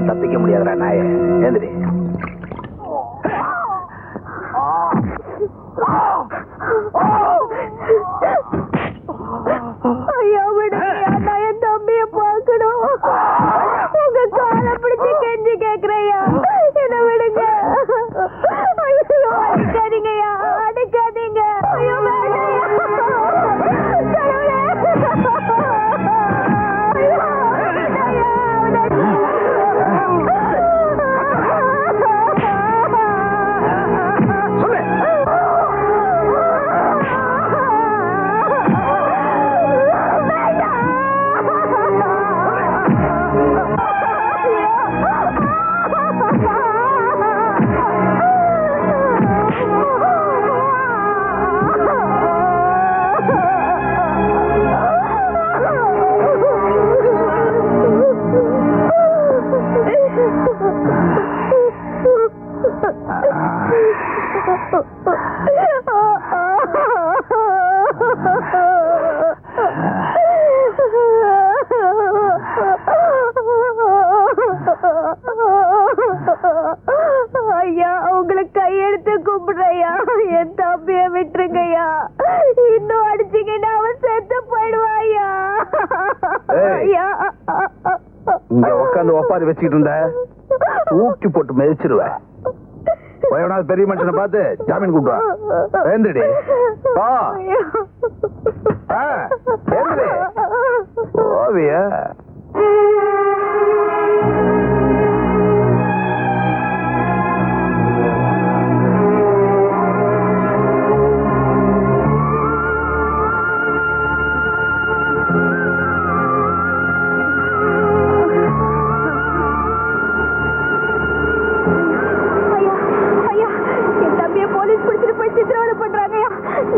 தப்பிக்க முடியாதுடா நாய. ஏந்திரி. ஐயா விடுங்கய்யா, நான் என் தம்பிய பார்க்கணும். உங்க காலை பிடிச்சு கெஞ்சி கேக்குறையா, என்ன விடுங்க. ஐயோ, அடிக்காதீங்கய்யா, அடிக்காதீங்க. ஐயோ வேண்டாம். ஐயா, உங்களுக்கு கையெடுத்து கும்பிடுறையா, என் தம்பிய விட்டுருங்கய்யா. இன்னும் அடிச்சீங்கன்னா அவன் செத்து போயிடுவாயா. இங்க உட்காந்து ஒப்பாரி வச்சுக்கிட்டு இருந்த ஊக்கி போட்டு மிதிச்சிருவேன். பெரிய மனுஷனை பார்த்து ஜாமீன் கூப்பிடுவா. ஏந்திரடி. ஓவியா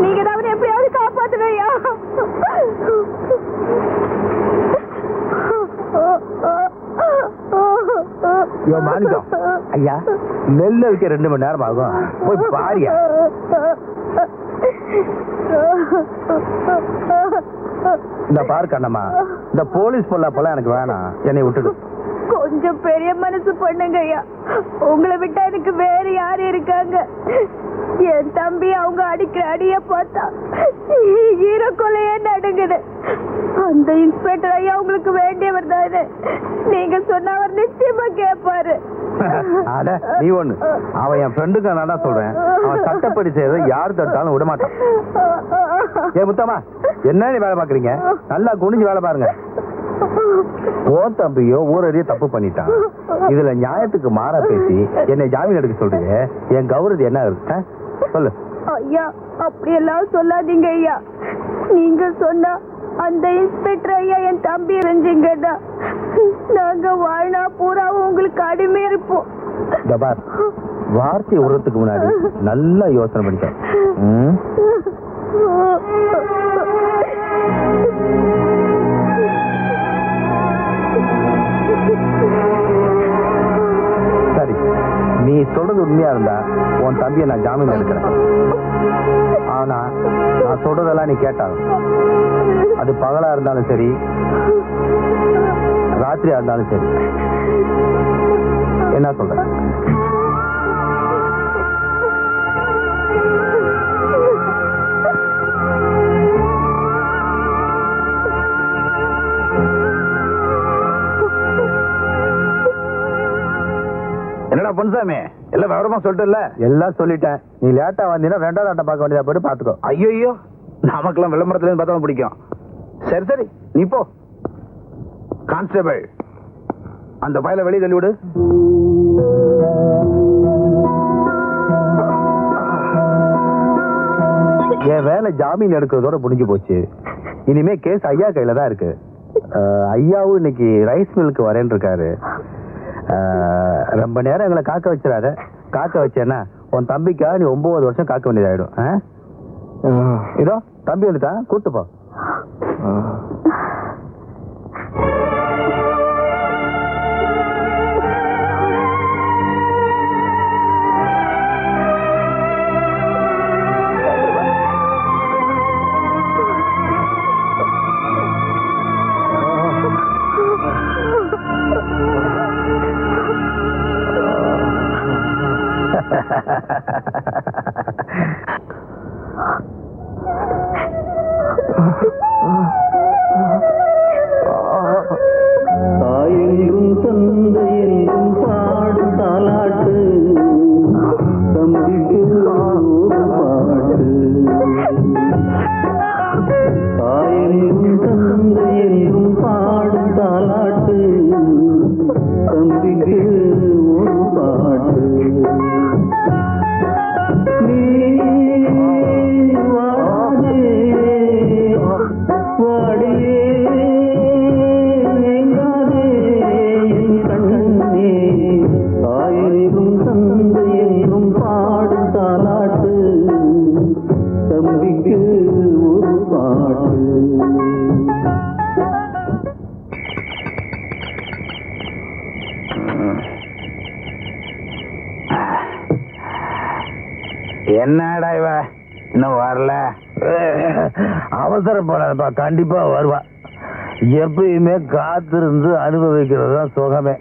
நீங்க தான் எப்படியாவது காப்பாத்தணும். ஐயா. மாணிக்கம் ஐயா, நெல்ல வைக்க 2 மணி நேரம் ஆகும், போய் பாரியா. இந்த பாரு கண்ணம்மா, இந்த போலீஸ் பொல்லாப்பெல்லாம் எனக்கு வேணாம், என்னை விட்டுடு. கொஞ்சம் பெரிய மனசு பண்ணுங்க ஐயா. உங்களை விட்டா எனக்கு வேற யாரு இருக்காங்க? என் தம்பி அவங்க அடிக்கிற அடிய பார்த்தா ஈரக்கொலையே நடுங்குது. அந்த இன்ஸ்பெக்டர் ஐயா உங்களுக்கு வேண்டியவர் தானே, நீங்க சொன்ன அவர் நிச்சயமா கேட்பாரு. அட நீ ஒண்ணு, அவன் என் ஃப்ரெண்டுக்கு நான் சொல்றேன், அவன் சட்டப்படி செய்யறத யாரு தட்டாலும் விட மாட்டான். ஏ முத்தம்மா, என்ன வேலை பாக்குறீங்க? நல்லா குனிஞ்சு வேலை பாருங்க. ஓ தம்பியோ ஊரறிய தப்பு பண்ணிட்டான், இதுல நியாயத்துக்கு மாறா பேசி என்னை ஜாமீன் எடுக்க சொல்றீங்க, என் கௌரவம் என்ன இருக்கு சொல்லு. ஐயா அப்படியெல்லாம் சொல்லாதீங்க ஐயா. நீங்க சொன்னா அந்த இன்ஸ்பெக்டர் ஐயா என் தம்பி இருந்தீங்கன்னா நாங்க வாழ்நா பூராவும் உங்களுக்கு அடிமை இருப்போம். வார்த்தை விடுறதுக்கு முன்னாடி நல்லா யோசனை பண்ணிட்டேன். சரி, நீ சொல்றது உண்மையா இருந்தா உன் தம்பியை நான் ஜாமீன் எடுக்கிறேன். ஆனா நான் சொல்றதெல்லாம் நீ கேட்டாலும், அது பகலா இருந்தாலும் சரி ராத்திரியா இருந்தாலும் சரி, என்ன சொல்ற? என்னடா பொன்சாமி, எல்லாம் விவரமா சொல்லிட்டு? எல்லாம் சொல்லிட்டேன். நீ லேட்டா வந்தீங்கன்னா 2வது ஆட்டம் பார்க்க வேண்டியதா போயிட்டு பாத்துக்கோ. ஐயோ, நமக்கெல்லாம் விளம்பரத்துல இருந்து பார்த்தா பிடிக்கும். சரி சரி, நீ போ. கான்ஸ்டபிள், அந்த பையல வெளியே தள்ளி விடு. என் வேலை ஜாமீன் எடுக்கிறதோட முடிஞ்சு போச்சு. இனிமே கேஸ் ஐயா கையில தான் இருக்கு. ஐயாவும் இன்னைக்கு ரைஸ் மில்லுக்கு வரேன்னு இருக்காரு. ரொம்ப நேரம் எங்களை காக்க வச்சிடாத. காக்க வச்சேன்னா உன் தம்பிக்காக நீ 9 வருஷம் காக்க வேண்டியதாயிடும். இதோ தம்பி வந்துட்டான், கூட்டு போ. தாயெங்கும் தந்தையெங்கும் பாடும் தாலாட்டு, தம்பிக்கு ஒரு பாட்டு. தாயெங்கும் தந்தையெங்கும் பாடும் தாலாட்டு, தம்பிக்கு ஒரு பாட்டு. நீ வாடே வாடியே என்னடா இவ இன்னும் வரல? அவசரப்படாதப்பா, கண்டிப்பா வருவா. எப்பயுமே காத்திருந்து அனுபவிக்கிறது தான் சுகமே.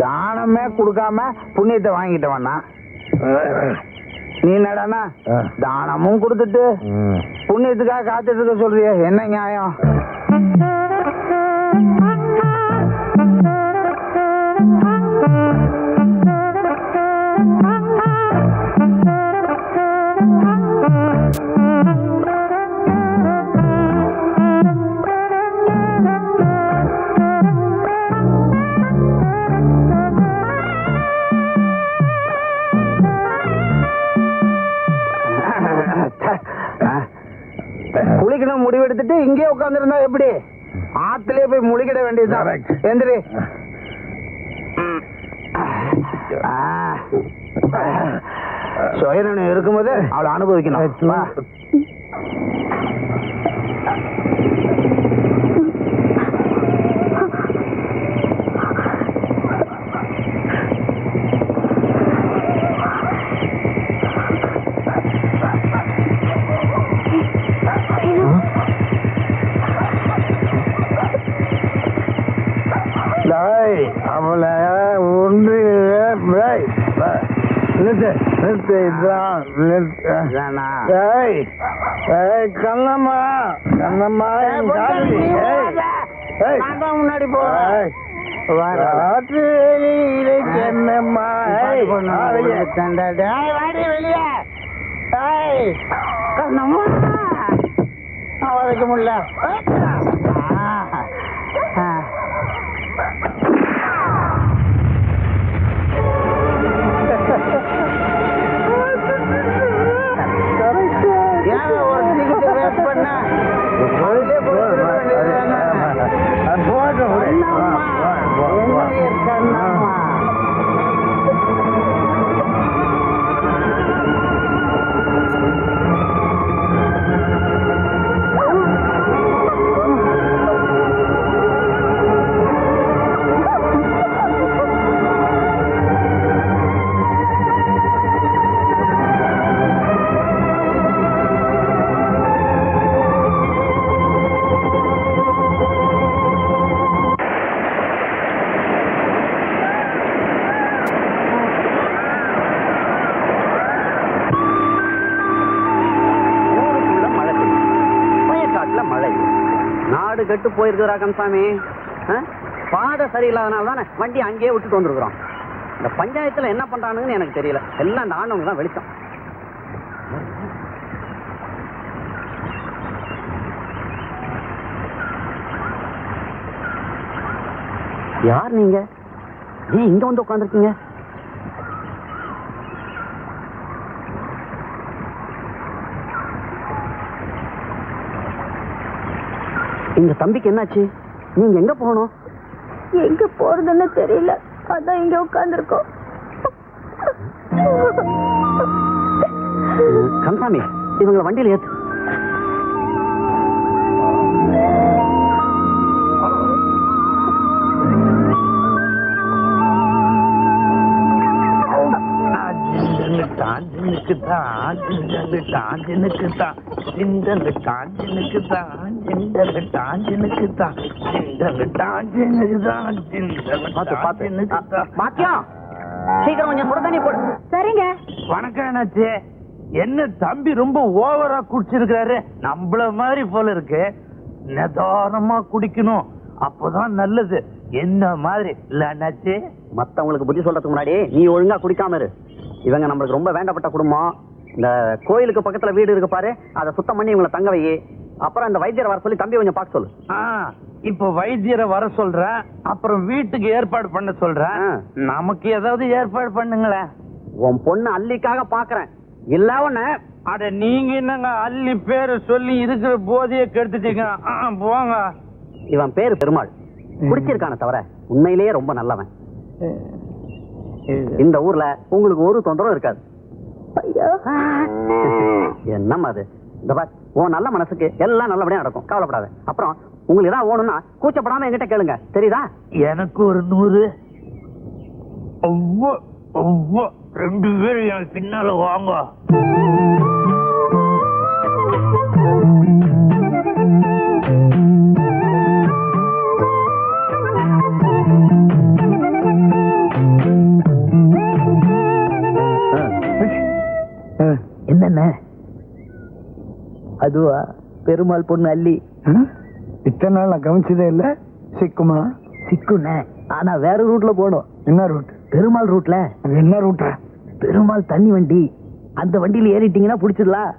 தானமே கொடுக்காம புண்ணியத்தை வாங்கிட்டவனா நீ? என்னடானா தானமும் கொடுத்துட்டு புண்ணியத்துக்காக காத்துட்டு இருக்க சொல்றிய, என்ன நியாயம்? குளிக்கணும் முடிவெடுத்துட்டு இங்கே உட்காந்துருந்தா எப்படி? ஆத்திலே போய் முழிக்கிட வேண்டியதுதான். எந்திரி. சுயநலம் இருக்கும்போது அவளை அனுபவிக்கணும். அவளை ஒன்று கண்ணம்மா கண்ணம்மா முன்னாடி போ என்னம்மா வெளியே கண்ணம்மா அவளுக்கு முடியல கெட்டு போயிருக்கிறா கந்தசாமி. பாதை சரியில்லாதனால தானே வண்டி அங்கேயே விட்டுட்டு வந்துருக்குறோம். இந்த பஞ்சாயத்துல என்ன பண்றானுங்கன்னு எனக்கு தெரியல. எல்லாம் இந்த ஆண்டவங்க தான் வெளிச்சம். யார் நீங்க? ஏன் இங்க வந்து உட்காந்துருக்கீங்க? இந்த தம்பிக்கு என்னாச்சு? நீங்க எங்க போகணும்? எங்க போறதுன்னு தெரியல, அதான் இங்க உட்கார்ந்துருக்கோம். கந்தசாமி, இவங்களை வண்டியில ஏத்து. சரிங்க. வணக்கம் என்னாச்சு? என்ன தம்பி ரொம்ப ஓவரா குடிச்சிருக்காரு? நம்மள மாதிரி போல இருக்கு. நிதானமா குடிக்கணும், அப்பதான் நல்லது. என்ன மாதிரி இல்ல அண்ணாச்சி? மத்தவங்களுக்கு புத்தி சொல்றதுக்கு முன்னாடி நீ ஒழுங்கா குடிக்காம இரு. இவங்க நம்மளுக்கு ரொம்ப வேண்டப்பட்ட குடும்பம். இந்த கோயிலுக்கு பக்கத்துல வீடு இருக்கு பாரு, அதை சுத்தம் பண்ணி இவங்களை தங்க வை. அப்புறம் இந்த வைத்தியரை வர சொல்லி தம்பி கொஞ்சம் பார்க்க சொல்லு. இப்ப வைத்தியரை வர சொல்றேன், அப்புறம் வீட்டுக்கு ஏற்பாடு பண்ண சொல்றேன். நமக்கு ஏதாவது ஏற்பாடு பண்ணுங்களேன். உன் பொண்ணு அல்லிக்காக பாக்குறேன். இல்ல ஒண்ணு. அட நீங்க என்னங்க அல்லி பேரு சொல்லி இருக்கிற போதையே கெடுத்துட்டீங்க. போங்க. இவன் பேரு பெருமாள். குடிச்சிருக்கான தவிர உண்மையிலேயே ரொம்ப நல்லவன். இந்த ஊர்ல உங்களுக்கு ஒரு தொந்தரவும் இருக்காது. என்னம்மா அது? இந்த பார், உன் நல்ல மனசுக்கு எல்லாம் நல்லபடியா நடக்கும், கவலைப்படாத. அப்புறம் உங்களுக்கு ஏதாவது ஓணும்னா கூச்சப்படாம என்கிட்ட கேளுங்க, தெரியுதா? எனக்கு ஒரு 100. 2 பேரும் எனக்கு பின்னால வாங்க. என்னென்ன? அதுவா பெருமாள் பொண்ணு அல்லி. இத்தனை நாள் நான் கவனிச்சதே இல்ல. சிக்குமா? சிக்குண்ணே, ஆனா வேற ரூட்ல போடும். என்ன ரூட்? பெருமாள் ரூட்ல. என்ன ரூட்? பெருமாள் தண்ணி வண்டி. அந்த வண்டியில ஏறிட்டீங்கன்னா புடிச்சிடலாம்.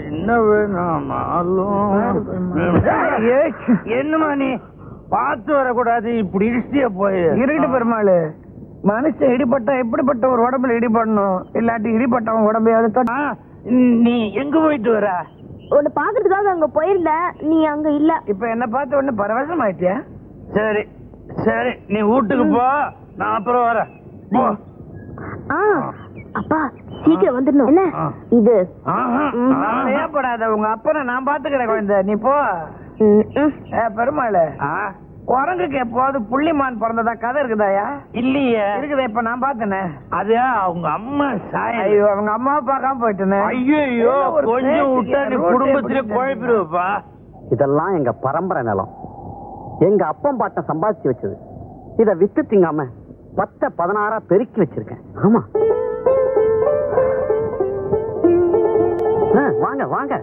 என்ன வேணாமாலும் என்னமா நீ பார்த்து வரக்கூடாது, இப்படி இடிச்சிய போய் இருட்டு பெருமாள். மனுஷன் இடிப்பட்டா எப்படிப்பட்ட ஒரு உடம்புல இடிபடணும், இல்லாட்டி இடிப்பட்டவன் உடம்பையாவது. நீ எங்க போயிட்டு வர? உன்னை பாக்குறதுக்காக அங்க போயிருந்த, நீ அங்க இல்ல. இப்ப என்ன பார்த்து ஒண்ணு பரவசம் ஆயிட்டியா? சரி சரி, நீ வீட்டுக்கு போ, நான் அப்புறம் வரேன். போ. அப்பா சீக்கிரம் வந்துடணும். என்ன இது? ஏப்படாத, உங்க அப்பனை நான் பாத்துக்கிறேன் குழந்தை, நீ போ. பெருமாள், குரங்குக்கு எப்போது புள்ளிமான் பிறந்ததா கதை இருக்குதாயா? இல்லையே. இருக்குதா? இப்ப நான் பார்த்தேனே. அது அவங்க அம்மா சாய். ஐயோ, அவங்க அம்மா பார்க்காம போயிட்டேனே. ஐயோ, கொஞ்சம் விட்டா நீ குடும்பத்திலே குழப்பிடுவப்பா. இதெல்லாம் எங்க பரம்பரை நிலம். எங்க அப்பன் பாட்டன் சம்பாதிச்சு வச்சது. இத வித்து திங்காம 10-16 பெருக்கி வச்சிருக்கேன். ஆமா, வாங்க வாங்க.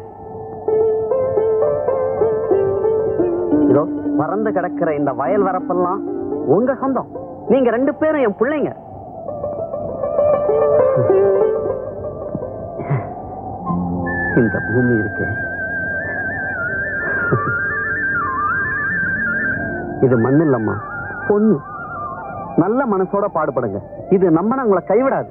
இதோ பறந்து கிடக்கிற இந்த வயல் வரப்பெல்லாம் உங்க சொந்தம். நீங்க 2 பேரும் என் பிள்ளைங்க. இந்த பூமி இருக்கு, இது மண் இல்லம்மா, பொண்ணு. நல்ல மனசோட பாடுபடுங்க. இது நம்ம உங்களை கைவிடாது.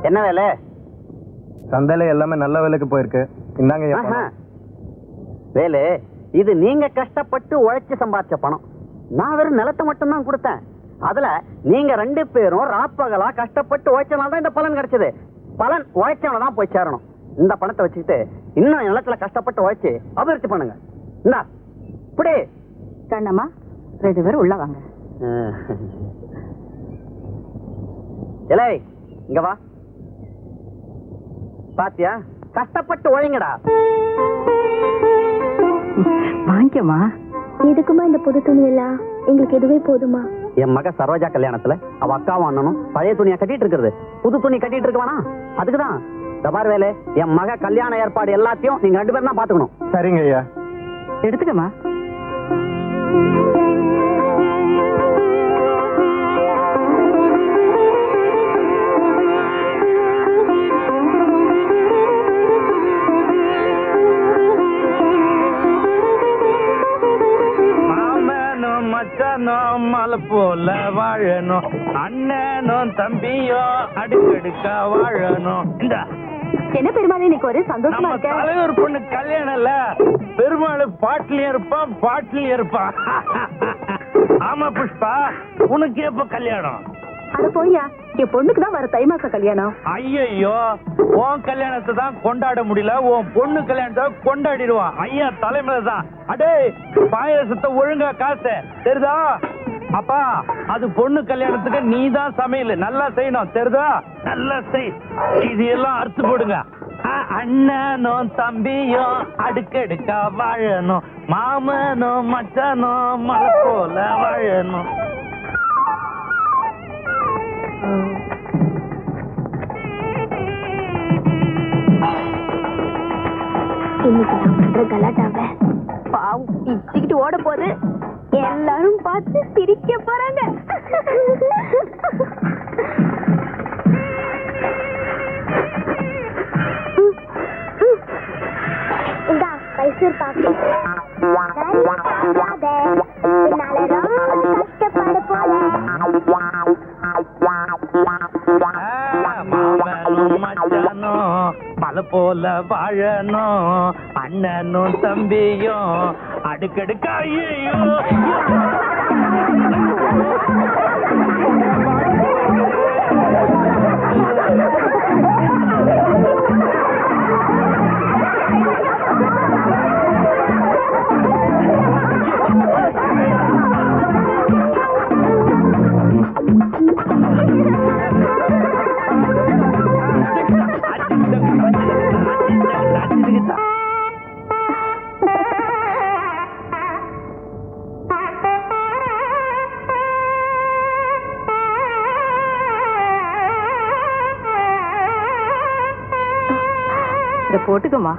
என்ன வேலை? சந்தையில எல்லாமே நல்ல வேலைக்கு போயிருக்கு. இந்தாங்க வேலை. இது நீங்க கஷ்டப்பட்டு உழைச்சு சம்பாதிச்ச பணம். நான் வெறும் நிலத்தை மட்டும் தான் கொடுத்தேன். அதுல நீங்க 2 பேரும் ராப்பகலா கஷ்டப்பட்டு உழைச்சனால தான் இந்த பலன் கிடைச்சது. பலன் உழைச்சவன தான் போய் சேரணும். இந்த பணத்தை வச்சுக்கிட்டு இன்னும் நிலத்துல கஷ்டப்பட்டு உழைச்சு அபிவிருத்தி பண்ணுங்க. இந்தா இப்படி. கண்ணம்மா 2 பேரும் உள்ள வாங்க. இலை இங்க வா. பாத்தியா, கஷ்டப்பட்டு உழைங்கடா. வாங்கிக்கமா. எதுக்குமா இந்த புது துணி எல்லாம்? எங்களுக்கு எதுவே போதுமா? என் மக சரோஜா கல்யாணத்துல அவ அக்காவும் அண்ணனும் பழைய துணியை கட்டிட்டு இருக்கிறது. புது துணி கட்டிட்டு இருக்க வேணா, அதுக்குதான். தபார் வேலை, என் மக கல்யாண ஏற்பாடு எல்லாத்தையும் நீங்க 2 பேரும் தான் பாத்துக்கணும். சரிங்க ஐயா. எடுத்துக்கமா. மலை போல வாழணும், அண்ணனும் தம்பியும் அடுக்கடுக்கா வாழணும். இந்த என்ன பெருமாள் இன்னைக்கு ஒரு சந்தோஷமா இருக்க? தலைவர் பொண்ணு கல்யாணம் இல்ல, பெருமாள் பாட்டிலையும் இருப்பான் பாட்டிலையும் இருப்பான். ஆமா புஷ்பா, உனக்கு எப்ப கல்யாணம்? அட போய்யா, என் பொண்ணுக்கு தான் வர தை மாச கல்யாணம். ஐயோ, உன் கல்யாணத்தை தான் கொண்டாட முடியல, உன் பொண்ணு கல்யாணத்தை கொண்டாடிடுவான். ஐயா தலைமையில தான். அடே பாயசத்தை ஒழுங்கா காசு தெரியுதா? அப்பா, அது பொண்ணு கல்யாணத்துக்கு நீ தான் சமையல் நல்லா செய்யணும் தெரியுதா? நல்லா செய். இது எல்லாம் அறுத்து போடுங்க. அண்ணனும் தம்பியும் அடுக்கடுக்கா வாழணும், மாமனும் மச்சானும் மலை போல வாழணும். இன்னைக்கு நான் பண்ற கலாட்டாவ பாவம் இச்சுக்கிட்டு ஓட போகுது. என் பார்த்து சிரிக்க போறாங்க. இந்தா மைசூர் பாக்கு. கஷ்டப்பட போல மலை போல வாழணும் அண்ணனும் தம்பியும் அடுக்கடுக்கா. போட்டுக்கோமா.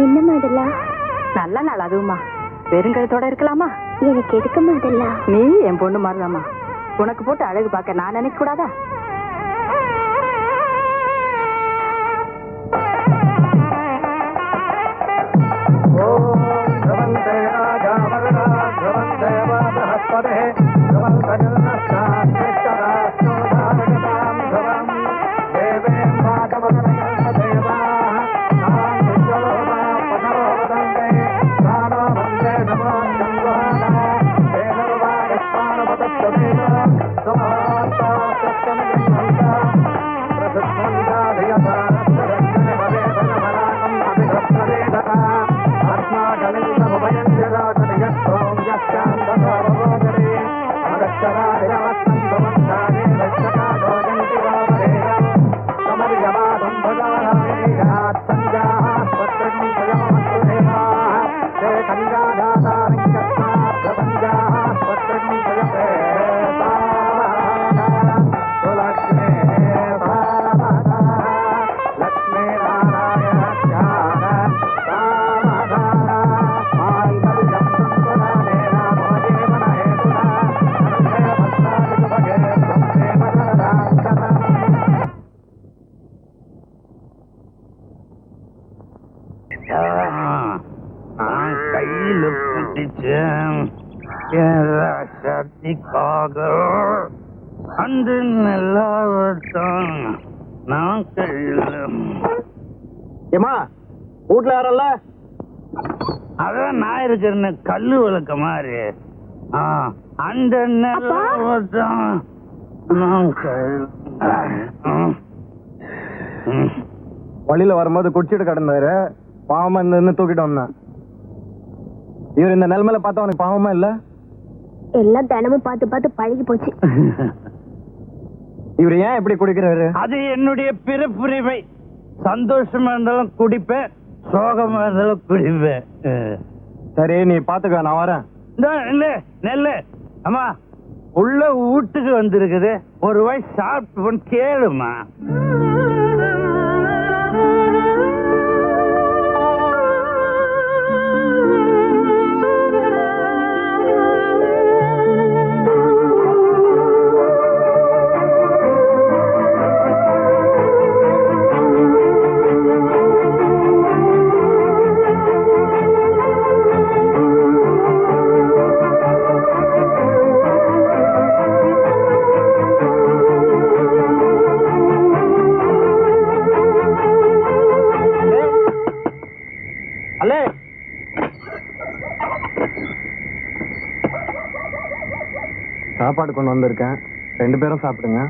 என்னம்மா இதெல்லாம்? நல்ல நாள் அதுவுமா. வெறுங்கழுத்தோட இருக்கலாமா? எனக்கு எடுக்கமா இதெல்லாம். நீ என் பொண்ணு மாதிரிதாம்மா. உனக்கு போட்டு அழகு பார்க்க நான் நினைக்க கூடாதா? கையில் பிடிச்சு சக்திக்காக அந்த நல்லாவத்தான் நான் கையில். ஏமா வீட்டுல யாரல்ல? அதான் நான் இருக்கிறேன்னு கல்லு விளக்க மாதிரி. அந்த நல்லாவத்தான் நான் கையில். வழியில வரும்போது குடிச்சிட்டு கிடந்தாரு. பாவமா இருந்து தூக்கிட்டு வந்தேன். இவர் இந்த நிலைமையில பார்த்தா உனக்கு பாவமா இல்ல? எல்லாம் தினமும் பார்த்து பார்த்து பழகி போச்சு. இவர் ஏன் எப்படி குடிக்கிறாரு? அது என்னுடைய பிறப்புரிமை. சந்தோஷமா இருந்தாலும் குடிப்பேன், சோகமா இருந்தாலும் குடிப்பேன். சரி நீ பாத்துக்க, நான் வரேன். நெல்லு அம்மா உள்ள வீட்டுக்கு வந்திருக்குது, ஒரு வாய் சாப்பிட்டு கேளுமா. சாப்பாடு கொண்டு வந்திருக்கேன், 2 பேரும் சாப்பிடுங்க.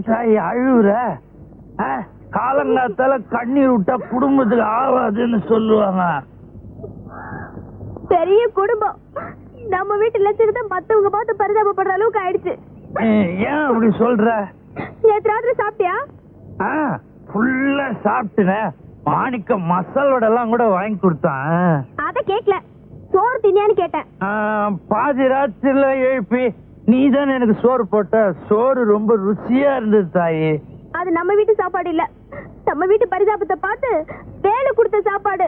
தாய் அழுவுற? காலங்காத்தால கண்ணீர் விட்டா குடும்பத்துக்கு ஆகாதுன்னு சொல்லுவாங்க. பெரிய குடும்பம் நம்ம வீட்டு லட்சணத்தை மத்தவங்க பார்த்து பரிதாபப்படுற அளவுக்கு ஆயிடுச்சு. ஏன் அப்படி சொல்ற? நேற்று ராத்திரி சாப்பிட்டியா? ஃபுல்லா சாப்பிட்டுனேன். மாணிக்க மசாலோட எல்லாம் கூட வாங்கி கொடுத்தான். அத கேக்கல, சோறு தின்னியான்னு கேட்டேன். பாதி ராத்திரில எழுப்பி நீதான் எனக்கு சோறு போட்ட. சோறு ரொம்ப ருசியா இருந்தது தாயி. அது நம்ம வீட்டு சாப்பாடு இல்ல, நம்ம வீட்டு பரிதாபத்தை பார்த்து வேலு கொடுத்த சாப்பாடு.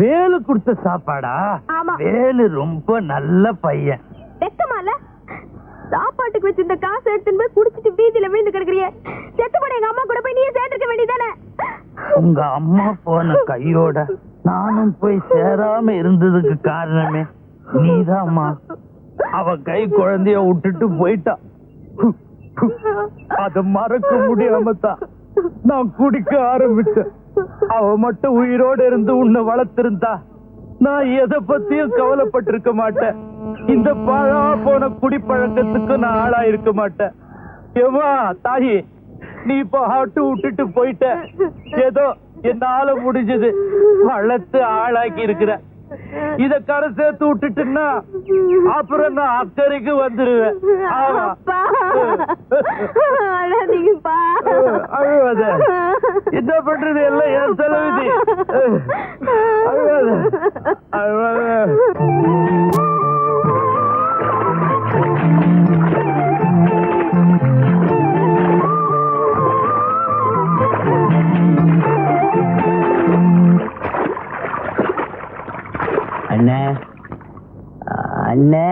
வேலு கொடுத்த சாப்பாடா? ஆமா. வேலு ரொம்ப நல்ல பையன். வெக்கமால சாப்பாட்டுக்கு வச்சிருந்த காசு எடுத்துன்னு போய் குடிச்சிட்டு வீதியில விழுந்து கிடக்குறிய. செத்து போன எங்க அம்மா கூட போய் நீயே சேர்த்துக்க வேண்டியதானே? உங்க அம்மா போன கையோட நானும் போய் சேராம இருந்ததுக்கு காரணமே நீதான் அம்மா. அவ கை குழந்தைய விட்டுட்டு போயிட்டா. அத மறக்க முடியாம தான் நான் குடிக்க ஆரம்பிச்சேன். அவ மட்டும் உயிரோட இருந்து உன்னை வளர்த்திருந்தா நான் எதை பத்தியும் கவலைப்பட்டிருக்க மாட்டேன். இந்த பழா போன குடிப்பழக்கத்துக்கு நான் ஆளா இருக்க மாட்டேன். ஏமா தாயி, நீ இப்ப ஆட்டு விட்டுட்டு போயிட்ட. ஏதோ என்னால முடிஞ்சது வளர்த்து ஆளாக்கி இருக்கிற. இத கரை சேர்த்து விட்டுட்டுன்னா அப்புறம் நான் அக்கறைக்கு வந்துருவேன். அழுவாத, என்ன பண்றது எல்லாம் என் செலவுதி. அழுவாத அழுவாத. அண்ணே அண்ணே,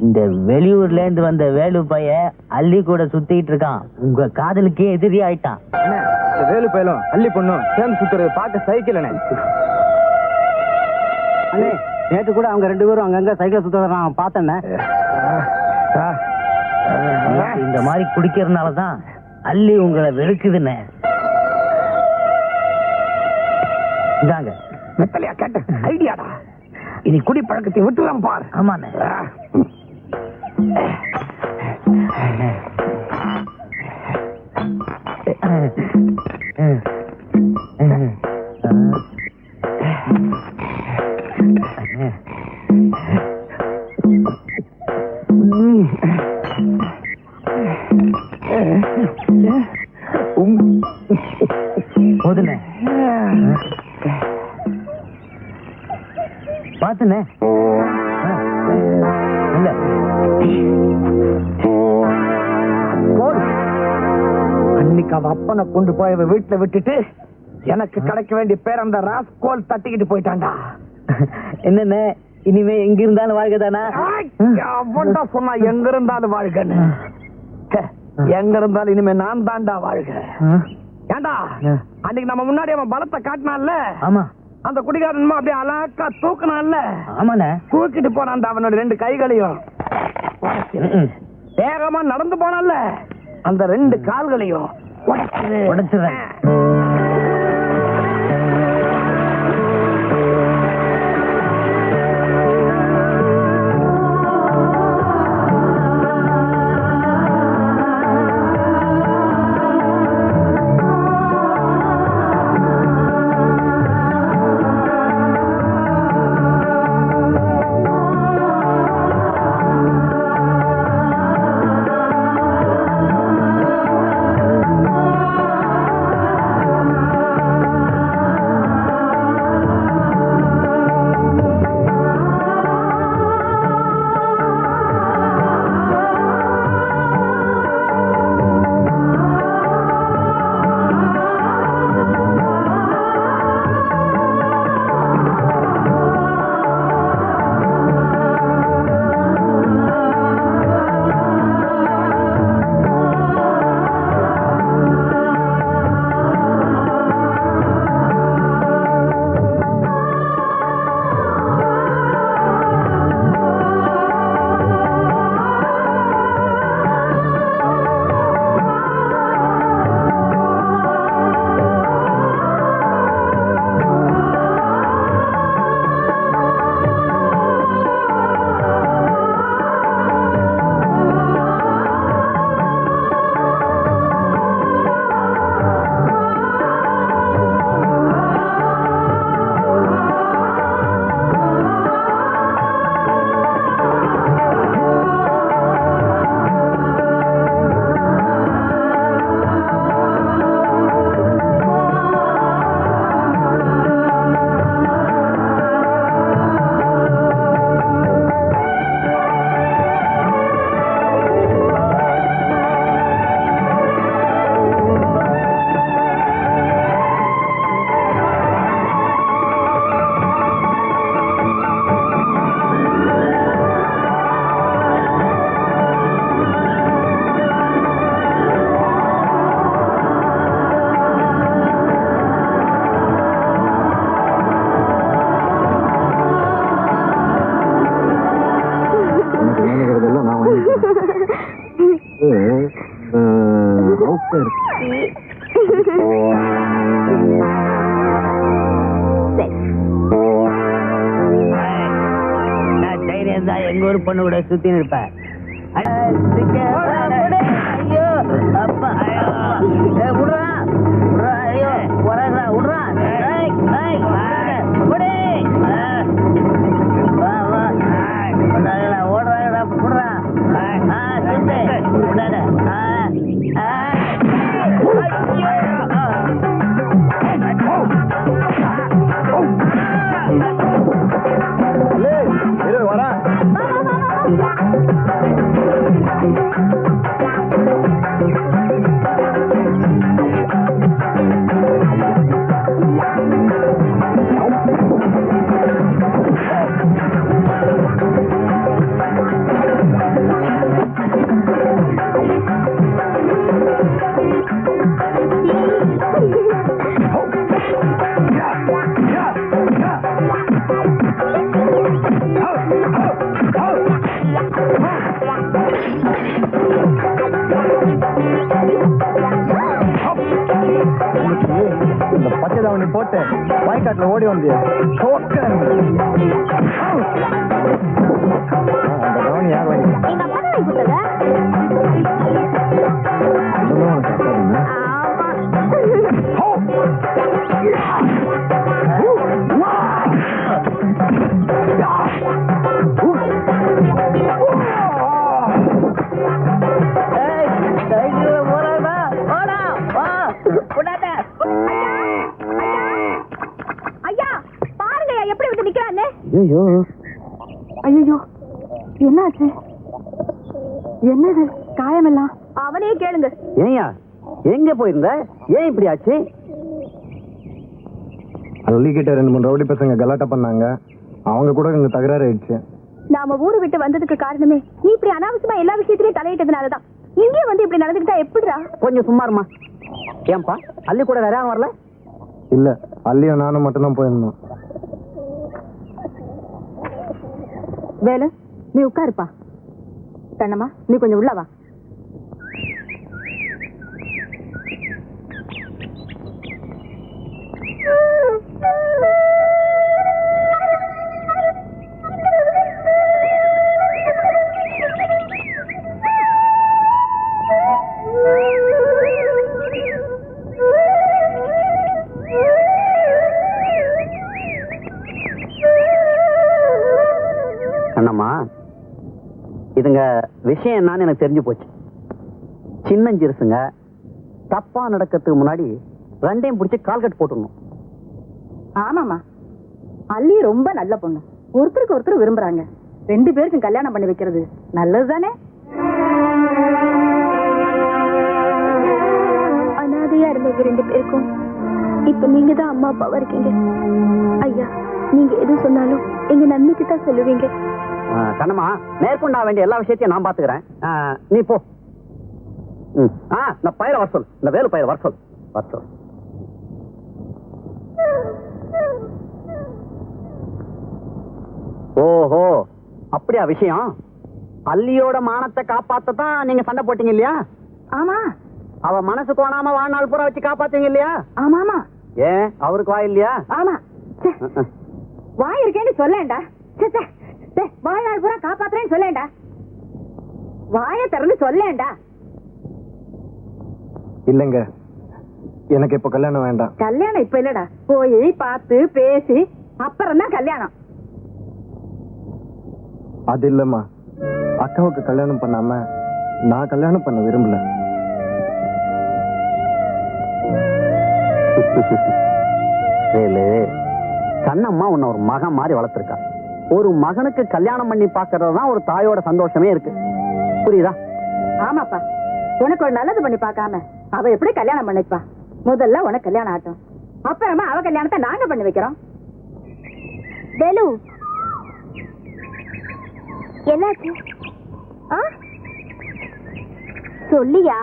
இந்த வெளியூர்ல இருந்து வந்த வேலு பைய அள்ளி கூட சுத்திட்டு இருக்கான். உங்க காதலுக்கே எதிரி ஆயிட்டான். வேலு பயிலும் அள்ளி பொண்ணும் சேர்ந்து சுத்துறது பார்க்க சைக்கிள் அண்ணே, நேற்று கூட அவங்க 2 பேரும் அங்கங்க சைக்கிள் சுத்துறத நான் பார்த்தேன். இந்த மாதிரி குடிக்கிறதுனாலதான் அள்ளி உங்களை வெறுக்குதுண்ணே. இதாங்க மெத்தலையா கேட்ட ஐடியாடா. இனி குடி பழக்கத்தை விட்டுலாம் பாரு. ஆமாண்ணே. போதுண்ணே, பாத்துண்ணே. இல்ல அன்னைக்கு அவ அப்பனை கொண்டு போய் அவ வீட்டுல விட்டுட்டு எனக்கு கிடைக்க வேண்டிய பேர் அந்த ராஸ்கோல் தட்டிக்கிட்டு போயிட்டான்டா. என்னண்ணே, இனிமே எங்க இருந்தாலும் வாழ்க்கைதானா? அவன்டா சொன்னா எங்க இருந்தாலும் வாழ்கன்னு. எங்க இருந்தாலும் இனிமே நான் தான்டா வாழ்க. ஏண்டா அன்னைக்கு நம்ம முன்னாடி அவன் பலத்தை காட்டினான்ல? ஆமா. அந்த குடிகாரன் அப்படியே அழகா தூக்குனான்ல? ஆமாண்ணே. தூக்கிட்டு போனான்டா அவனோட 2 கைகளையும். வேகமா நடந்து போனான்ல, அந்த 2 கால்களையும் உடைச்சிடுறேன். எங்க ஊர் பொண்ணு கூட சுத்தி இருப்பேன். ஐயோ அப்பா விடுறா ஐயோ விடுறா ஓடுறாங்கடா விடுறா வரா இந்த பச்சை தாவணி போட்டு வாய்க்காட்டுல ஓடி வந்து அந்த தாவணி யார் வாங்கி எங்க அப்பா தான் வாங்கி கொடுத்ததா? ஐயா பாருங்க எப்படி வந்து நிக்கிறான்னு. ஐயோ ஐயோ என்னாச்சு? என்னது காயமெல்லாம்? அவனே கேளுங்க. ஏயா எங்க போயிருந்த? ஏன் இப்படி ஆச்சு? அள்ளிக்கிட்ட 2-3 ரவுடி பசங்க கலாட்டா பண்ணாங்க. அவங்க கூட இங்க தகராறு ஆயிடுச்சு. நாம ஊரு விட்டு வந்ததுக்கு காரணமே நீ இப்படி அனாவசியமா எல்லா விஷயத்திலயும் தலையிட்டதுனாலதான். இங்கே வந்து இப்படி நடந்துக்கிட்டா எப்படிடா? கொஞ்சம் சும்மா இருமா. ஏன்பா அள்ளி கூட வேற யாரும் வரல? இல்ல, அள்ளியும் நானும் மட்டும்தான் போயிருந்தோம். வேலு நீ உட்காருப்பா. கண்ணம்மா நீ கொஞ்சம் உள்ள வா. அண்ணம்மா இதுங்க விஷயம் என்னன்னு எனக்கு தெரிஞ்சு போச்சு. சின்னஞ்சிறுசுங்க தப்பா நடக்கிறதுக்கு முன்னாடி ரெண்டையும் பிடிச்சி கால்கட் போட்டுடணும். ஆமாமா, அள்ளி ரொம்ப நல்ல பொண்ணு. ஒருத்தருக்கு ஒருத்தர் விரும்புறாங்க. 2 பேருக்கும் கல்யாணம் பண்ணி வைக்கிறது நல்லதுதானே? அனாதையா இருந்த 2 பேருக்கும் இப்ப நீங்க தான் அம்மா அப்பாவா இருக்கீங்க. ஐயா நீங்க எது சொன்னாலும் எங்க நன்மைக்கு தான் சொல்லுவீங்க. கண்ணம்மா மேற்கொண்டா வேண்டிய எல்லா விஷயத்தையும் நான் பாத்துக்கிறேன். நீ போ. நான் பயிர வர சொல். இந்த வேலு பயிர வர சொல். ஓஹோ அப்படியா விஷயம்? அள்ளியோட மானத்தை காப்பாத்ததான் நீங்க சண்டை போட்டீங்க இல்லையா? ஆமா. அவ மனசு கோணாம வாழ்நாள் பூரா வச்சு காப்பாத்தீங்க இல்லையா? ஆமா ஆமா. ஏன் அவருக்கு வாய் இல்லையா? ஆமா. வாய் இருக்கேன்னு சொல்லேன்டா. வாழ்நாள் பூரா காப்பாத்துறேன்னு சொல்லேன்டா. வாய திறந்து சொல்லேன்டா. இல்லங்க, எனக்கு இப்ப கல்யாணம் வேண்டாம். கல்யாணம் இப்ப இல்லடா. போய் பார்த்து பேசி அப்புறம் தான் கல்யாணம். அது இல்லம்மா, அக்காவுக்கு கல்யாணம் பண்ணாம நான் கல்யாணம் பண்ண விரும்பல. கண்ணம்மா உன்னை ஒரு மகன் மாதிரி வளர்த்திருக்கா. ஒரு மகனுக்கு கல்யாணம் பண்ணி பாக்குறதுதான் ஒரு தாயோட சந்தோஷமே இருக்கு. புரியுதா? ஆமாப்பா, உனக்கு ஒரு நல்லது பண்ணி பார்க்காம அவ எப்படி கல்யாணம் பண்ணிப்பா? முதல்ல உனக்கு கல்யாணம் ஆட்டும், அப்புறமா அவ கல்யாணத்தை நாங்க பண்ணி வைக்கிறோம். வேலு என்னாச்சு? சொல்லியா?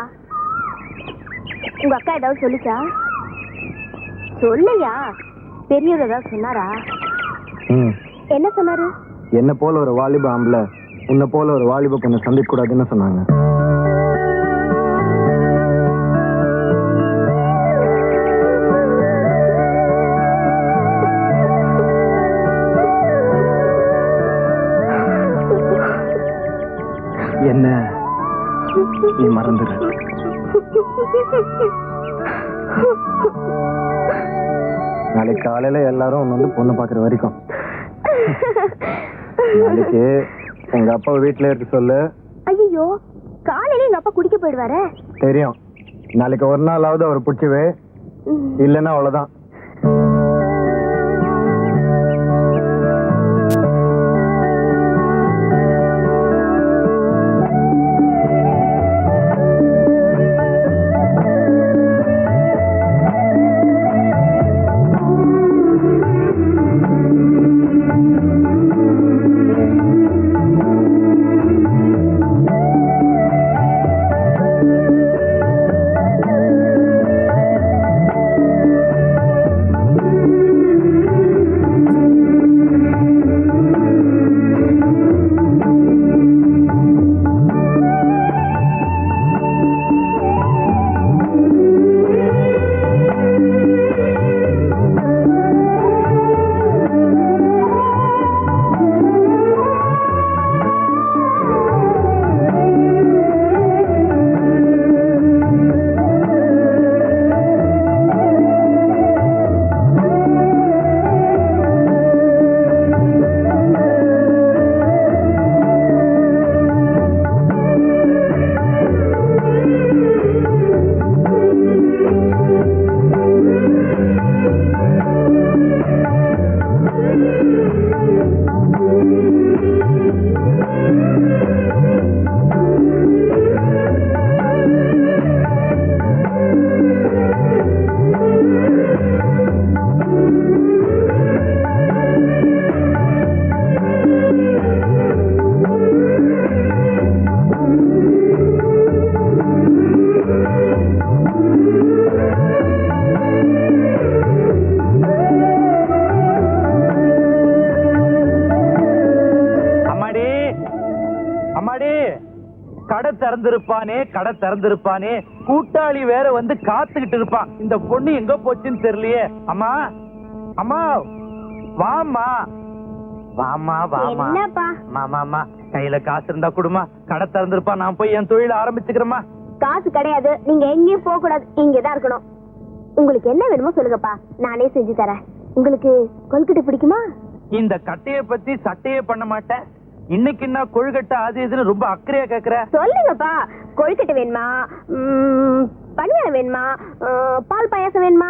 உங்க அக்கா ஏதாவது சொல்லிச்சா? சொல்லையா? பெரியவர் ஏதாவது சொன்னாரா? என்ன சொன்னாரு? என்ன போல ஒரு வாலிப ஆம்பளை உன்னை போல ஒரு வாலிப பொண்ணு சந்திக்க கூடாதுன்னு சொன்னாங்க. நீ மறந்துடு. நாளைக்கு காலையில எல்லாரும் வந்து பொண்ணு பாக்குற வரைக்கும் நாளைக்கு உங்க அப்பா வீட்டுல இருக்க சொல்லு. ஐயோ, காலையில எங்க அப்பா குடிக்க போயிடுவாரே. தெரியும், நாளைக்கு ஒரு நாளாவது அவர் பிடிச்சவே, இல்லைன்னா அவ்வளவுதான். கடை திறந்திருப்பானே, கூட்டாளி வேற வந்து காத்துக்கிட்டு இருப்பான். இந்த பொண்ணு எங்க போச்சுன்னு தெரியலையே. அம்மா, அம்மா, வாமா, வாமா, வாமா. மாமா, கையில காசு இருந்தா கொடுமா. கடை திறந்திருப்பா, நான் போய் என் தொழில ஆரம்பிச்சுக்கிறேம்மா. காசு கிடையாது, நீங்க எங்கேயும் போக கூடாது, இங்கதான் இருக்கணும். உங்களுக்கு என்ன வேணுமோ சொல்லுங்கப்பா, நானே செஞ்சு தரேன். உங்களுக்கு கொழுக்கட்டை பிடிக்குமா? இந்த கட்டைய பத்தி சட்டையே பண்ண மாட்டேன். இன்னைக்கு என்ன கொழுக்கட்டை அது இதுன்னு ரொம்ப அக்கறையா கேக்குற? சொல்லுங்கப்பா, கொழுக்கட்டை வேணுமா, பணியாரம் வேணுமா, பால் பாயாசம் வேணுமா?